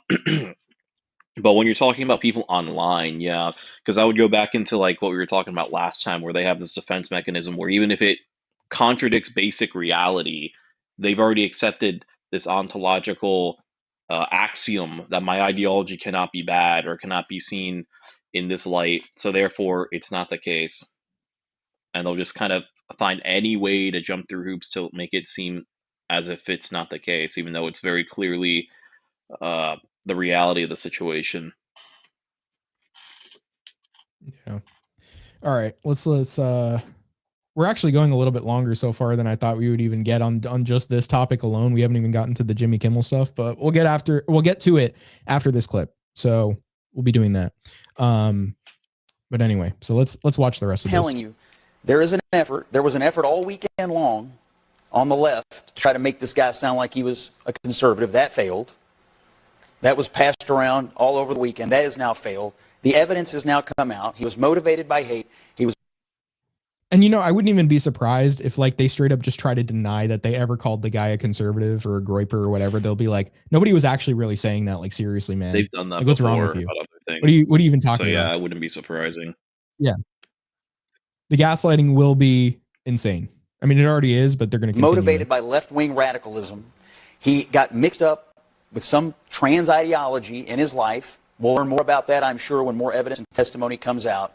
but when you're talking about people online, yeah, because I would go back into like what we were talking about last time, where they have this defense mechanism where even if it contradicts basic reality, they've already accepted this ontological axiom that my ideology cannot be bad or cannot be seen in this light, so therefore it's not the case. And they'll just kind of find any way to jump through hoops to make it seem as if it's not the case, even though it's very clearly the reality of the situation. Yeah. All right. Let's we're actually going a little bit longer so far than I thought we would even get on just this topic alone. We haven't even gotten to the Jimmy Kimmel stuff, but we'll get to it after this clip. So we'll be doing that. But anyway, so let's watch the rest of this. Telling you, there was an effort all weekend long on the left to try to make this guy sound like he was a conservative. That failed. That was passed around all over the weekend. That has now failed. The evidence has now come out. He was motivated by hate. He was. And, I wouldn't even be surprised if, like, they straight up just try to deny that they ever called the guy a conservative or a groiper or whatever. They'll be like, nobody was actually really saying that. Like, seriously, man. They've done that like, what's before wrong with you? about other things. What are you even talking about? So yeah, it wouldn't be surprising. Yeah. The gaslighting will be insane. I mean, it already is, but they're going to continue. Motivated by left-wing radicalism. He got mixed up with some trans ideology in his life. We'll learn more about that, I'm sure, when more evidence and testimony comes out.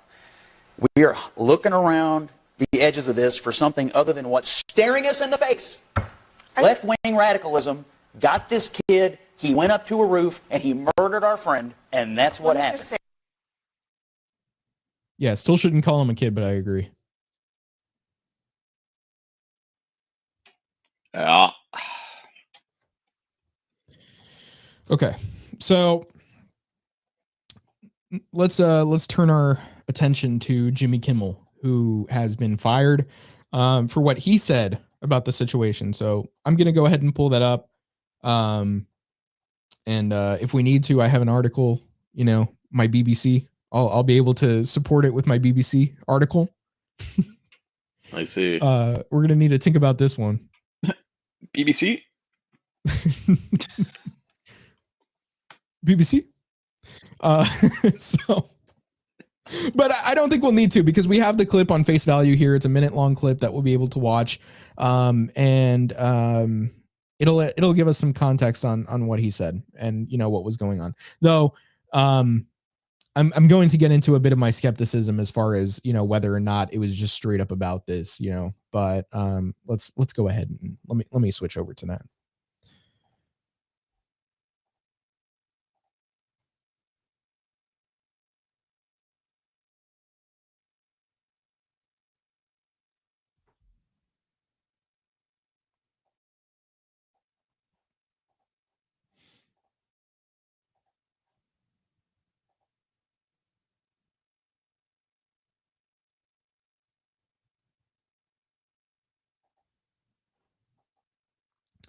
We are looking around the edges of this for something other than what's staring us in the face. Left-wing radicalism got this kid. He went up to a roof and he murdered our friend, and that's what happened. Yeah, still shouldn't call him a kid, but I agree. Yeah. Okay, so let's turn our attention to Jimmy Kimmel, who has been fired for what he said about the situation. So I'm going to go ahead and pull that up. And if we need to, I have an article, my BBC. I'll be able to support it with my BBC article. I see. We're going to need to think about this one. BBC. BBC. So, but I don't think we'll need to, because we have the clip on face value here. It's a minute-long clip that we'll be able to watch, and it'll give us some context on what he said and what was going on. Though, I'm going to get into a bit of my skepticism as far as whether or not it was just straight up about this, But let's go ahead and let me switch over to that.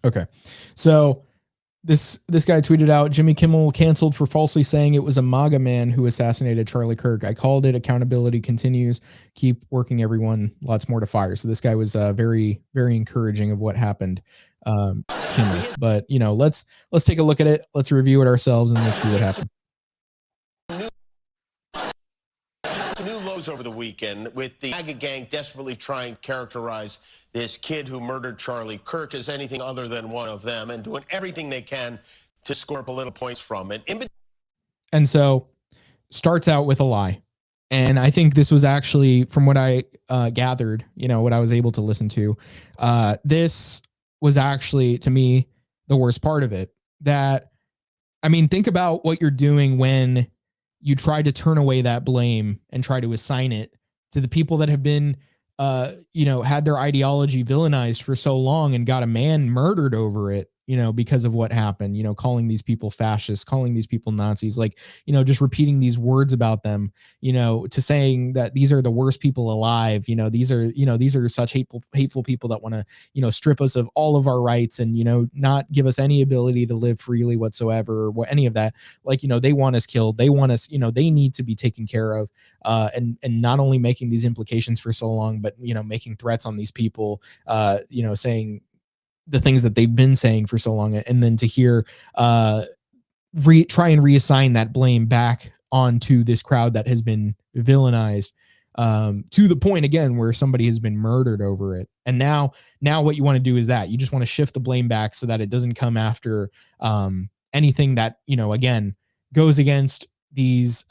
Okay, so this guy tweeted out, Jimmy Kimmel canceled for falsely saying it was a MAGA man who assassinated Charlie Kirk. I called it. Accountability continues. Keep working, everyone. Lots more to fire. So this guy was very, very encouraging of what happened, Kimmel. But let's take a look at it. Let's review it ourselves and let's see what happened. New lows over the weekend, with the MAGA gang desperately trying to characterize this kid who murdered Charlie Kirk as anything other than one of them, and doing everything they can to score political points from it. And so starts out with a lie. And I think this was actually, from what I gathered, what I was able to listen to, this was actually, to me, the worst part of it. That, I mean, think about what you're doing when you try to turn away that blame and try to assign it to the people that have been, had their ideology villainized for so long and got a man murdered over it, because of what happened, calling these people fascists, calling these people Nazis, like, just repeating these words about them, to saying that these are the worst people alive. These are such hateful people that want to, strip us of all of our rights and, not give us any ability to live freely whatsoever, or any of that. Like, they want us killed. They want us, they need to be taken care of. And not only making these implications for so long, but, making threats on these people, saying the things that they've been saying for so long, and then to hear try and reassign that blame back onto this crowd that has been villainized, to the point again where somebody has been murdered over it. And now what you want to do is that you just want to shift the blame back so that it doesn't come after anything that again goes against these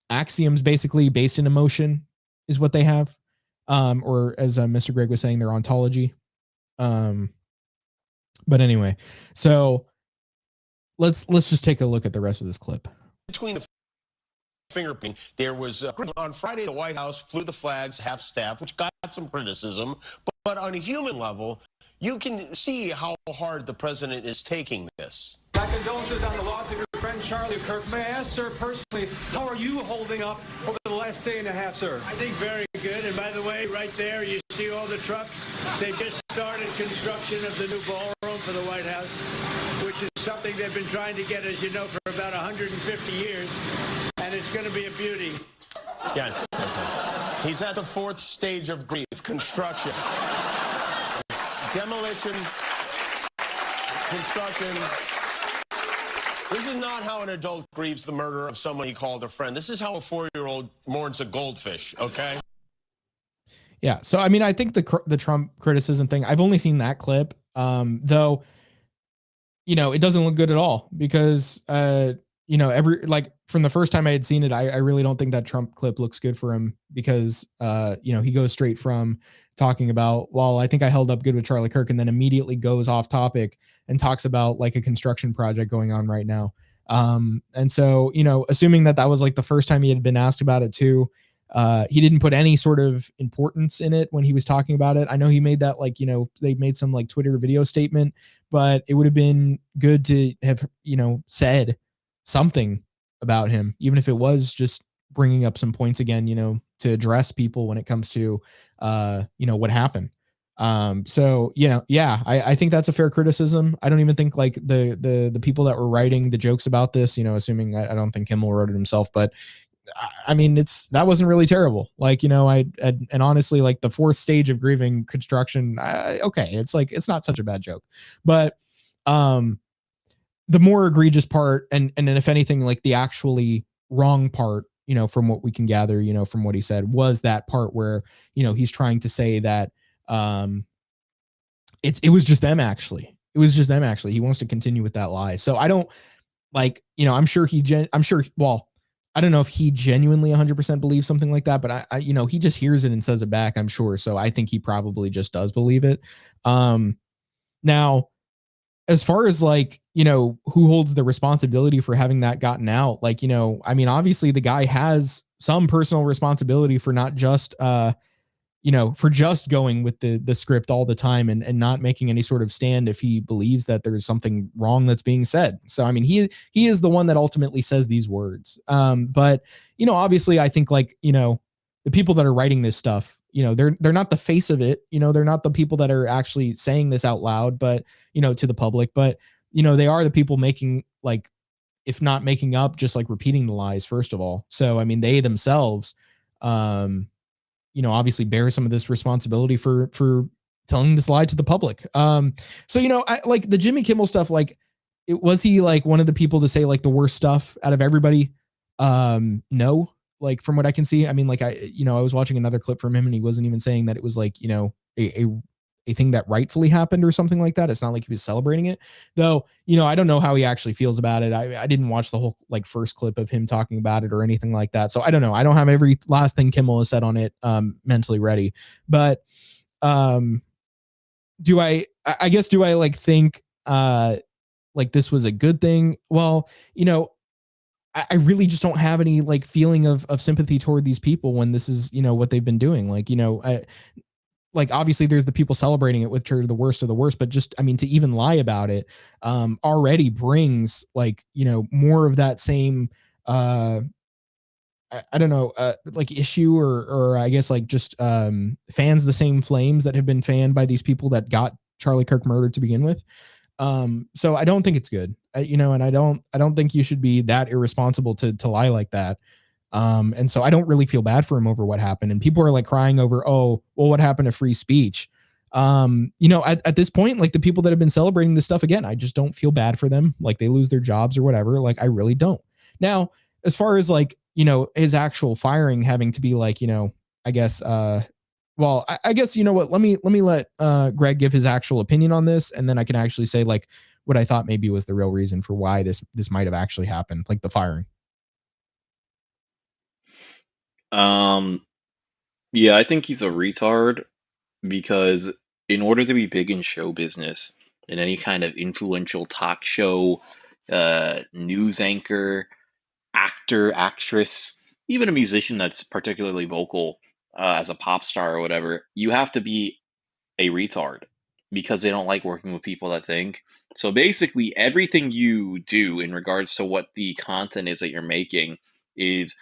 axioms, basically based in emotion is what they have, or as Mr. Greg was saying, their ontology. But anyway, so let's just take a look at the rest of this clip. Between the fingerprint, there was on Friday, the White House flew the flags half staff, which got some criticism, but on a human level, you can see how hard the president is taking this. My condolences on the loss of your friend Charlie Kirk. May I ask, sir, personally, how are you holding up over the last day and a half, sir? I think very good. And by the way, right there, you see all the trucks. They just started construction of the new ballroom for the White House, which is something they've been trying to get, as you know, for about 150 years. And it's going to be a beauty. Yes. He's at the fourth stage of grief: construction, demolition, construction. This is not how an adult grieves the murder of someone he called a friend. This is how a 4-year-old mourns a goldfish, okay? Yeah, so I mean, I think the Trump criticism thing, I've only seen that clip, though, it doesn't look good at all because, from the first time I had seen it, I really don't think that Trump clip looks good for him because, he goes straight from talking about, well, I think I held up good with Charlie Kirk, and then immediately goes off topic and talks about like a construction project going on right now. And so, assuming that was like the first time he had been asked about it too, he didn't put any sort of importance in it when he was talking about it. I know he made that they made some like Twitter video statement, but it would have been good to have, said something about him, even if it was just bringing up some points again, to address people when it comes to, what happened. So, I think that's a fair criticism. I don't even think like the people that were writing the jokes about this, assuming I don't think Kimmel wrote it himself, but I mean, that wasn't really terrible. Like, you know, and honestly, like the fourth stage of grieving construction, okay, it's like, it's not such a bad joke, but the more egregious part, and then if anything, like the actually wrong part, you know, from what we can gather, you know, from what he said, was that part where, you know, he's trying to say that it was just them actually. It was just them actually. He wants to continue with that lie. So I don't, like, you know, well, I don't know if he genuinely 100% believes something like that, but I, you know, he just hears it and says it back, I'm sure. So I think he probably just does believe it. Now, as far as like, you know, who holds the responsibility for having that gotten out, like, you know, I mean, obviously the guy has some personal responsibility for not just, you know, for just going with the script all the time and not making any sort of stand if he believes that there's something wrong that's being said. So, I mean, he is the one that ultimately says these words. But, you know, obviously I think, like, you know, the people that are writing this stuff, you know, they're not the face of it, you know, they're not the people that are actually saying this out loud, but, you know, to the public, but, you know, they are the people making, like, if not making up, just like repeating the lies, first of all. So, I mean, they themselves, you know, obviously bear some of this responsibility for telling this lie to the public. So, you know, I like the Jimmy Kimmel stuff, like, was he like one of the people to say like the worst stuff out of everybody? No, like from what I can see, I mean, like you know, I was watching another clip from him and he wasn't even saying that it was like, you know, a thing that rightfully happened or something like that. It's not like he was celebrating it, though. You know, I don't know how he actually feels about it. I didn't watch the whole like first clip of him talking about it or anything like that. So I don't know. I don't have every last thing Kimmel has said on it mentally ready. But do I guess, do I like think like this was a good thing? Well, you know, I really just don't have any like feeling of sympathy toward these people when this is, you know, what they've been doing. Like, you know, like obviously there's the people celebrating it, which are the worst of the worst, but just, I mean, to even lie about it already brings, like, you know, more of that same I don't know, like issue or I guess like just fans the same flames that have been fanned by these people that got Charlie Kirk murdered to begin with. So I don't think it's good, you know, and I don't think you should be that irresponsible to lie like that. And so I don't really feel bad for him over what happened. And people are like crying over, oh, well, what happened to free speech? You know, at this point, like the people that have been celebrating this stuff, again, I just don't feel bad for them. Like they lose their jobs or whatever. Like I really don't. Now, as far as like, you know, his actual firing having to be like, you know, I guess, well, I guess, you know what, let me let Greg give his actual opinion on this. And then I can actually say like what I thought maybe was the real reason for why this might've actually happened, like the firing. Yeah, I think he's a retard because in order to be big in show business, in any kind of influential talk show, news anchor, actor, actress, even a musician that's particularly vocal as a pop star or whatever, you have to be a retard because they don't like working with people that think. So basically, everything you do in regards to what the content is that you're making is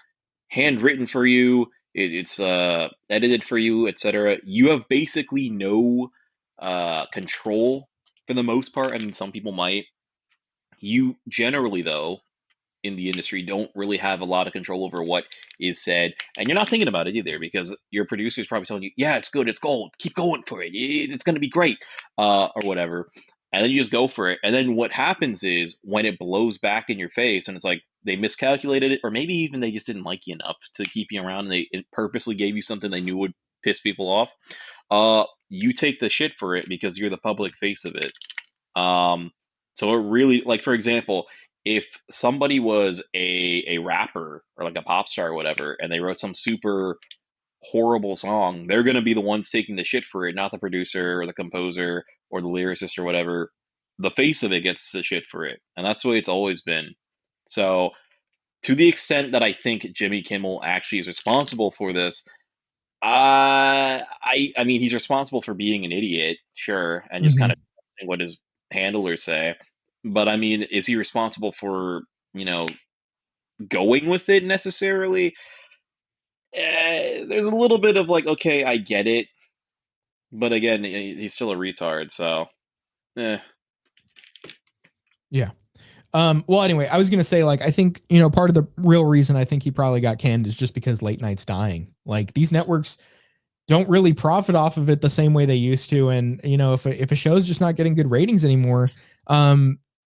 handwritten for you. It's edited for you, etc. You have basically no control for the most part. I mean, some people might. You generally, though, in the industry don't really have a lot of control over what is said, and you're not thinking about it either because your producer is probably telling you, yeah, it's good, it's gold, keep going for it, it's going to be great, or whatever, and then you just go for it. And then what happens is when it blows back in your face and it's like they miscalculated it, or maybe even they just didn't like you enough to keep you around and they purposely gave you something they knew would piss people off, you take the shit for it because you're the public face of it. So it really, like, for example, if somebody was a rapper or like a pop star or whatever, and they wrote some super horrible song, they're going to be the ones taking the shit for it, not the producer or the composer or the lyricist or whatever. The face of it gets the shit for it. And that's the way it's always been. So to the extent that I think Jimmy Kimmel actually is responsible for this, I mean, he's responsible for being an idiot, sure, and just kind of what his handlers say. But I mean, is he responsible for, you know, going with it necessarily? There's a little bit of like, okay, I get it, but again, he's still a retard, so. Yeah. Well, anyway, I was gonna say, like, I think, you know, part of the real reason I think he probably got canned is just because late night's dying. Like, these networks don't really profit off of it the same way they used to, and you know, if a show's just not getting good ratings anymore,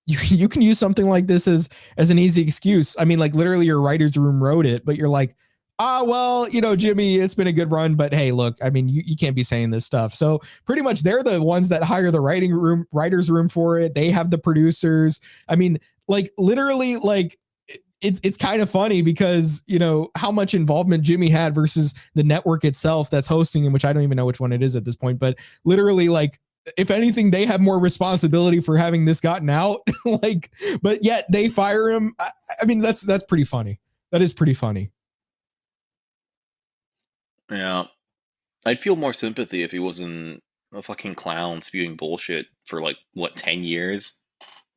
you can use something like this as an easy excuse. I mean, like, literally your writer's room wrote it, but you're like, well, you know, Jimmy, it's been a good run, but hey, look, I mean, you can't be saying this stuff. So pretty much they're the ones that hire the writer's room for it. They have the producers. I mean, like, literally, like, it's kind of funny because, you know, how much involvement Jimmy had versus the network itself that's hosting him, which I don't even know which one it is at this point, but literally, like, if anything, they have more responsibility for having this gotten out. Like, but yet they fire him. I mean, that's pretty funny. That is pretty funny. Yeah. I'd feel more sympathy if he wasn't a fucking clown spewing bullshit for like, what, 10 years?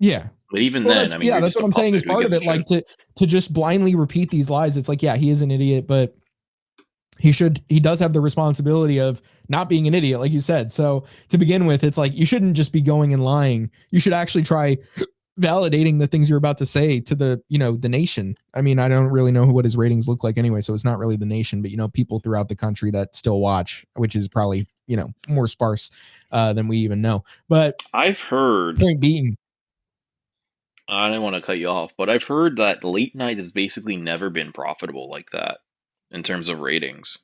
Yeah. But even then, I mean, you're that's just what a I'm saying is puppet. Who part of gives it. a Like, shit? to just blindly repeat these lies. It's like, yeah, he is an idiot, but he does have the responsibility of not being an idiot, like you said. So to begin with, it's like, you shouldn't just be going and lying. You should actually try validating the things you're about to say to the, you know, the nation. I mean, I don't really know what his ratings look like anyway, so it's not really the nation, but, you know, people throughout the country that still watch, which is probably, you know, more sparse than we even know. But I've heard, point being, I don't want to cut you off, but I've heard that late night has basically never been profitable like that in terms of ratings.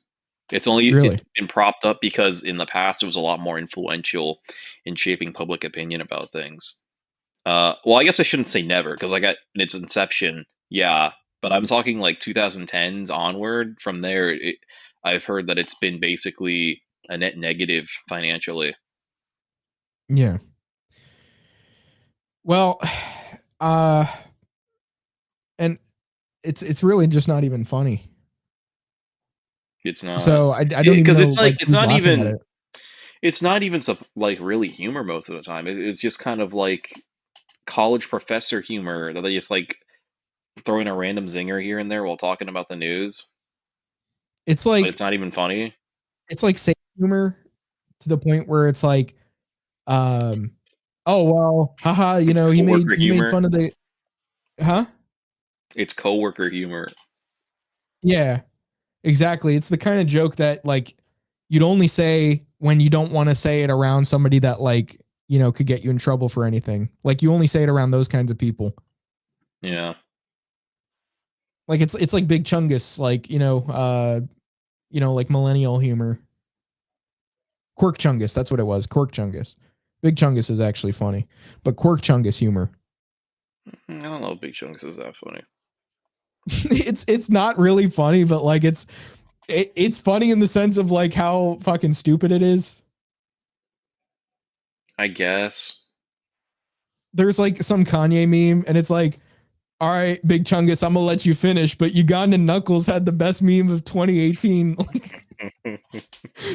It's Really? been propped up because in the past it was a lot more influential in shaping public opinion about things. Well, I guess I shouldn't say never, because like in its inception, yeah, but I'm talking like 2010s onward. From there, I've heard that it's been basically a net negative financially. yeah. Well, and it's really just not even funny. It's not. So I don't even Because know, it's like, like it's who's not laughing at even it. it's not even so like really humor most of the time. It's just kind of like college professor humor that they just like throw in a random zinger here and there while talking about the news. It's But like it's not even funny. safe humor to the point where it's like, um, oh well, haha, you It's know, coworker he made humor. fun of the, huh? It's coworker humor. Yeah, exactly. It's the kind of joke that, like, you'd only say when you don't want to say it around somebody that, like, you know, could get you in trouble for anything. Like, you only say it around those kinds of people. Yeah. Like, it's like Big Chungus, like, you know, like millennial humor. Quirk Chungus, that's what it was. Quirk Chungus. Big Chungus is actually funny, but Quirk Chungus humor. I don't know if Big Chunks is that funny. It's not really funny, but like it's funny in the sense of like how fucking stupid it is. I guess. There's like some Kanye meme, and it's like, all right, Big Chungus, I'm gonna let you finish, but Ugandan Knuckles had the best meme of 2018. Like,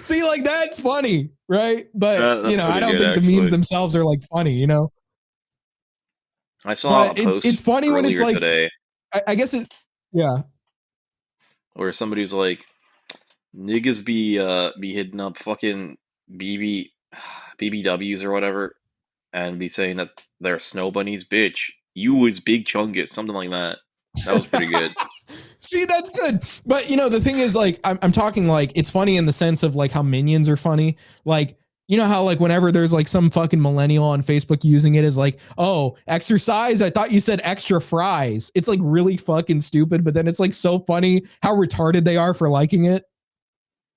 see, like, that's funny, right? But That's you know, I pretty don't good, think the memes actually. themselves are like funny, you know. I saw a But it's post funny when it's earlier like, today I guess it, yeah. where somebody was like, "Niggas be hitting up fucking BB BBWs or whatever, and be saying that they're snow bunnies, bitch. You was Big Chungus," something like that. That was pretty good. See, that's good. But you know, the thing is, like, I'm talking like it's funny in the sense of like how minions are funny. Like, you know how like whenever there's like some fucking millennial on Facebook using it as like, oh, exercise, I thought you said extra fries. It's like really fucking stupid, but then it's like so funny how retarded they are for liking it.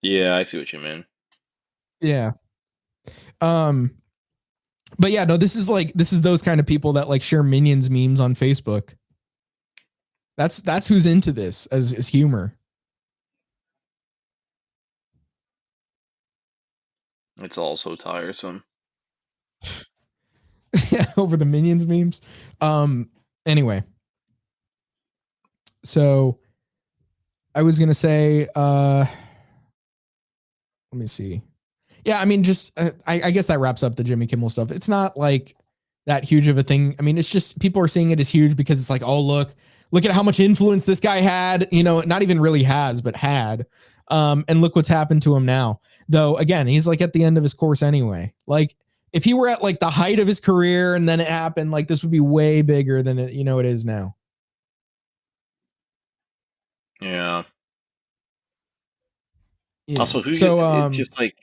Yeah, I see what you mean. Yeah. But yeah, no, this is those kind of people that like share minions memes on Facebook. That's who's into this as humor. It's all so tiresome. Over the minions memes. Anyway. So I was gonna say, let me see. Yeah, I mean, just I guess that wraps up the Jimmy Kimmel stuff. It's not like that huge of a thing. I mean, it's just people are seeing it as huge because it's like, oh, look at how much influence this guy had. You know, not even really has, but had. And look what's happened to him now. Though, again, he's like at the end of his course anyway. Like, if he were at like the height of his career and then it happened, like this would be way bigger than it, it is now. Yeah. Yeah. Also, it's just like,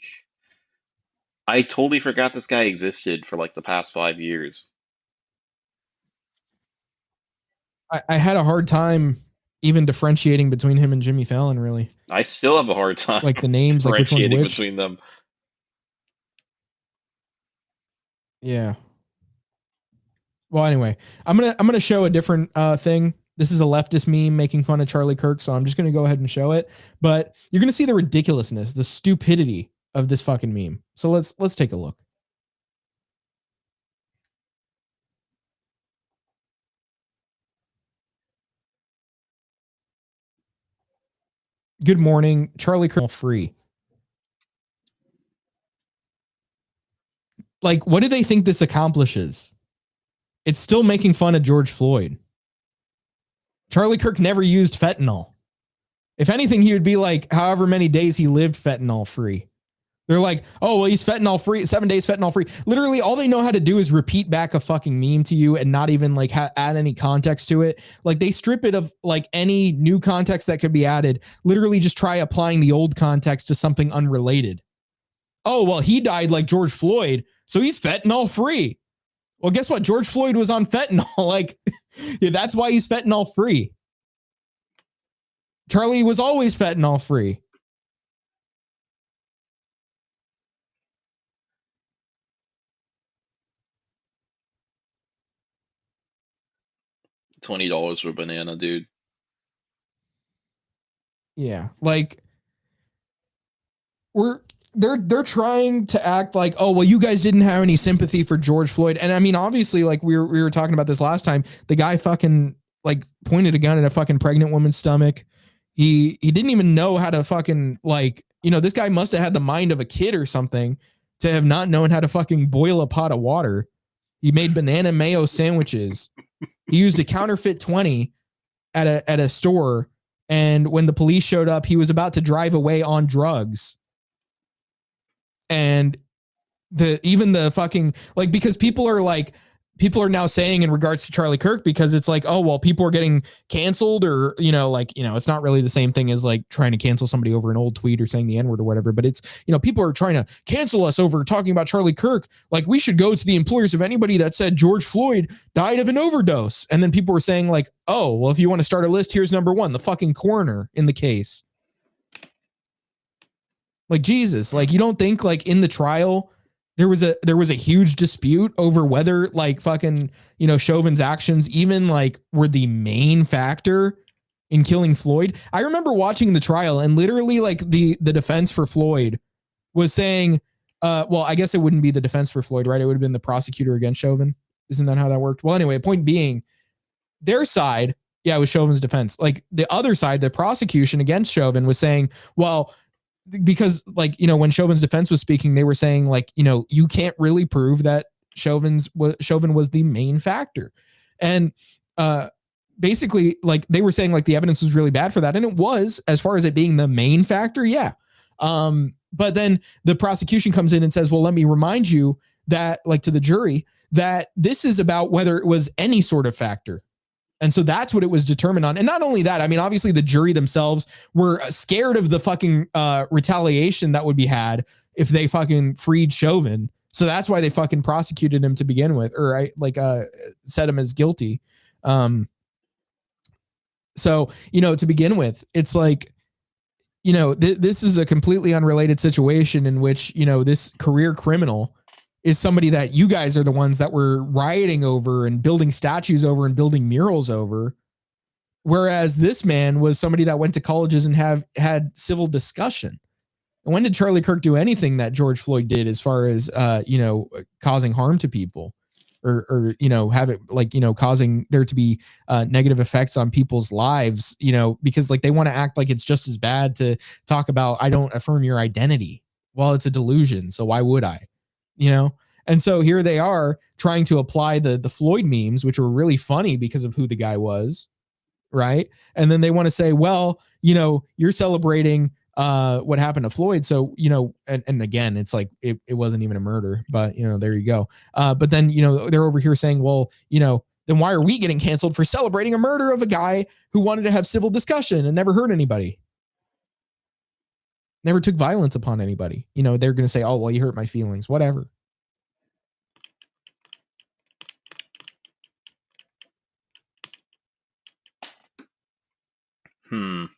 I totally forgot this guy existed for like the past 5 years. I had a hard time even differentiating between him and Jimmy Fallon, really. I still have a hard time like the names, like which one's differentiating which. between them. Yeah. Well, anyway, I'm gonna show a different thing. This is a leftist meme making fun of Charlie Kirk, so I'm just gonna go ahead and show it. But you're gonna see the ridiculousness, the stupidity of this fucking meme. So let's take a look. Good morning, Charlie Kirk free. Like, what do they think this accomplishes? It's still making fun of George Floyd. Charlie Kirk never used fentanyl. If anything, he would be like, however many days he lived fentanyl free. They're like, oh, well, he's fentanyl free, 7 days fentanyl free. Literally, all they know how to do is repeat back a fucking meme to you and not even like add any context to it. Like they strip it of like any new context that could be added. Literally just try applying the old context to something unrelated. Oh, well, he died like George Floyd, so he's fentanyl free. Well, guess what? George Floyd was on fentanyl. Like, yeah, that's why he's fentanyl free. Charlie was always fentanyl free. $20 for a banana, dude. Yeah, like they're trying to act like, oh, well, you guys didn't have any sympathy for George Floyd. And I mean, obviously, like we were talking about this last time, the guy fucking like pointed a gun at a fucking pregnant woman's stomach. He didn't even know how to fucking like, this guy must have had the mind of a kid or something to have not known how to fucking boil a pot of water. He made banana mayo sandwiches. He used a counterfeit 20 at a store. And when the police showed up, he was about to drive away on drugs. And even the fucking like, because people are now saying in regards to Charlie Kirk, because it's like, oh, well, people are getting canceled or, it's not really the same thing as like trying to cancel somebody over an old tweet or saying the N-word or whatever. But it's, people are trying to cancel us over talking about Charlie Kirk. Like we should go to the employers of anybody that said George Floyd died of an overdose. And then people were saying like, oh, well, if you want to start a list, here's number one, the fucking coroner in the case. Like, Jesus, like, you don't think like in the trial, there was a huge dispute over whether like fucking, Chauvin's actions even like were the main factor in killing Floyd. I remember watching the trial and literally like the defense for Floyd was saying, well, I guess it wouldn't be the defense for Floyd, right? It would have been the prosecutor against Chauvin. Isn't that how that worked? Well, anyway, point being, their side, yeah, it was Chauvin's defense. Like the other side, the prosecution against Chauvin was saying, well, because like, when Chauvin's defense was speaking, they were saying like, you can't really prove that Chauvin was the main factor. And basically like they were saying like the evidence was really bad for that. And it was, as far as it being the main factor. Yeah. But then the prosecution comes in and says, well, let me remind you that like to the jury that this is about whether it was any sort of factor. And so that's what it was determined on. And not only that, I mean, obviously the jury themselves were scared of the fucking retaliation that would be had if they fucking freed Chauvin. So that's why they fucking prosecuted him to begin with, or set him as guilty. So, to begin with, it's like, this is a completely unrelated situation in which, this career criminal is somebody that you guys are the ones that were rioting over and building statues over and building murals over. Whereas this man was somebody that went to colleges and had civil discussion. And when did Charlie Kirk do anything that George Floyd did as far as, causing harm to people or have it like, causing there to be negative effects on people's lives, because like they want to act like it's just as bad to talk about, I don't affirm your identity. Well, it's a delusion. So why would I? And so here they are trying to apply the Floyd memes, which were really funny because of who the guy was. Right. And then they want to say, well, you're celebrating what happened to Floyd. So, and again, it's like, it wasn't even a murder, but there you go. But then, they're over here saying, well, then why are we getting canceled for celebrating a murder of a guy who wanted to have civil discussion and never hurt anybody? Never took violence upon anybody. They're going to say, oh, well, you hurt my feelings, whatever. I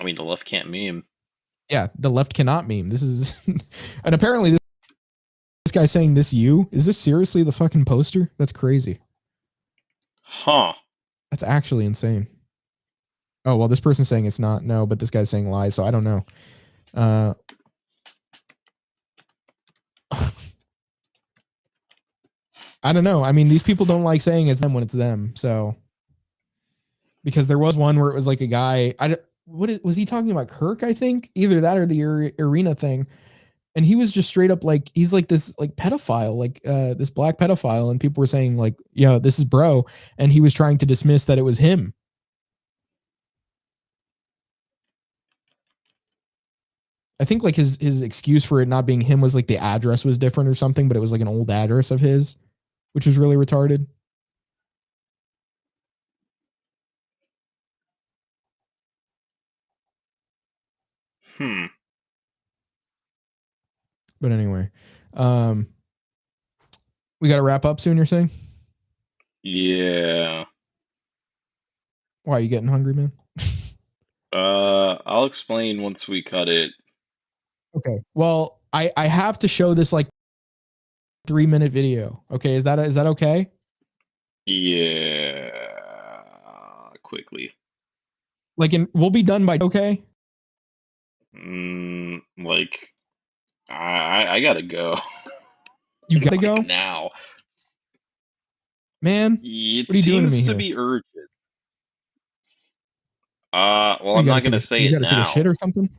mean, the left can't meme. Yeah, the left cannot meme. This is, and apparently this guy saying this is this seriously the fucking poster? That's crazy. Huh. That's actually insane. Oh, well, this person's saying it's not. No, but this guy's saying lies, so I don't know. I don't know. I mean, these people don't like saying it's them when it's them. So, because there was one where it was like a guy. Was he talking about Kirk? I think either that or the arena thing. And he was just straight up like, he's like this like pedophile, like this black pedophile. And people were saying like, yeah, this is bro. And he was trying to dismiss that it was him. I think like his excuse for it not being him was like the address was different or something, but it was like an old address of his, which was really retarded. But anyway, we got to wrap up soon, you're saying? Yeah. Why are you getting hungry, man? I'll explain once we cut it. Okay. Well, I have to show this like 3-minute video. Okay. Is that okay? Yeah. Quickly. Like, we'll be done by, okay? Like, I gotta go. You gotta go now, man. It what are you doing to me seems to here? be urgent. Well, I'm not gonna say it now. You gotta take a shit or something?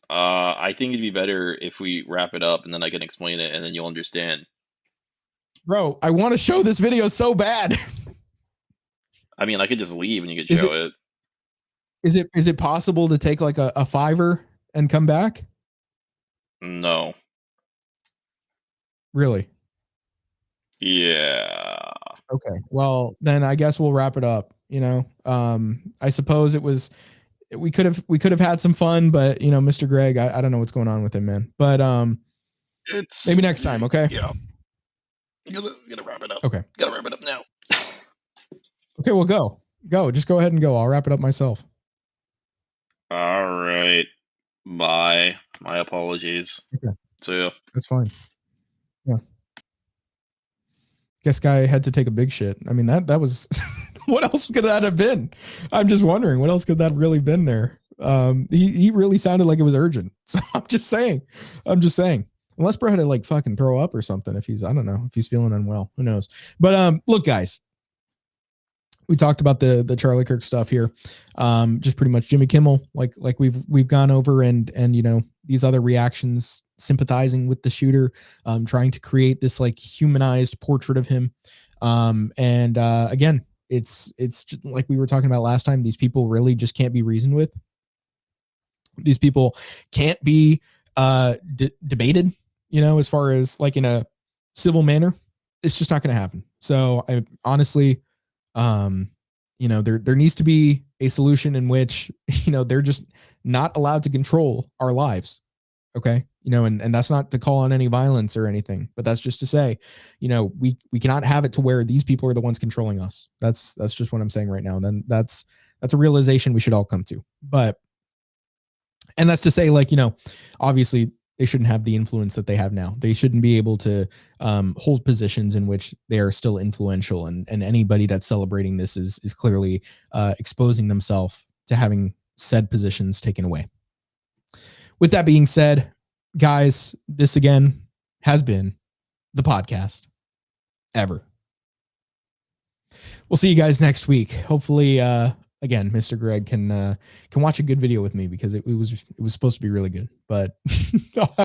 I think it'd be better if we wrap it up and then I can explain it and then you'll understand. Bro, I want to show this video so bad. I mean, I could just leave and you could show it. Is it possible to take like a $5 and come back? No. Really? Yeah. Okay. Well, then I guess we'll wrap it up. I suppose we could have had some fun, but Mr. Greg, I don't know what's going on with him, man. But it's maybe next time, okay? Yeah. You gotta wrap it up. Okay. Gotta wrap it up now. Okay, well go. Just go ahead and go. I'll wrap it up myself. All right. Bye. My apologies. Okay. See ya. That's fine. Yeah. Guess guy had to take a big shit. I mean, that was what else could that have been? I'm just wondering what else could that really been there. He really sounded like it was urgent. So I'm just saying. Unless bro had to like fucking throw up or something. If he's feeling unwell, who knows? But look, guys, we talked about the Charlie Kirk stuff here. Just pretty much Jimmy Kimmel, like we've gone over and these other reactions, sympathizing with the shooter, trying to create this like humanized portrait of him. Again, it's just like we were talking about last time. These people really just can't be reasoned with. These people can't be debated, as far as like in a civil manner. It's just not going to happen. So I honestly, there needs to be a solution in which, they're just not allowed to control our lives. Okay. And that's not to call on any violence or anything, but that's just to say, we cannot have it to where these people are the ones controlling us. That's just what I'm saying right now. And then that's a realization we should all come to. And that's to say, like, obviously they shouldn't have the influence that they have now. They shouldn't be able to hold positions in which they are still influential. And anybody that's celebrating this is clearly exposing themselves to having said positions taken away. With that being said, guys, this again has been the podcast ever. We'll see you guys next week. Hopefully, again, Mr. Greg can watch a good video with me because it was supposed to be really good, but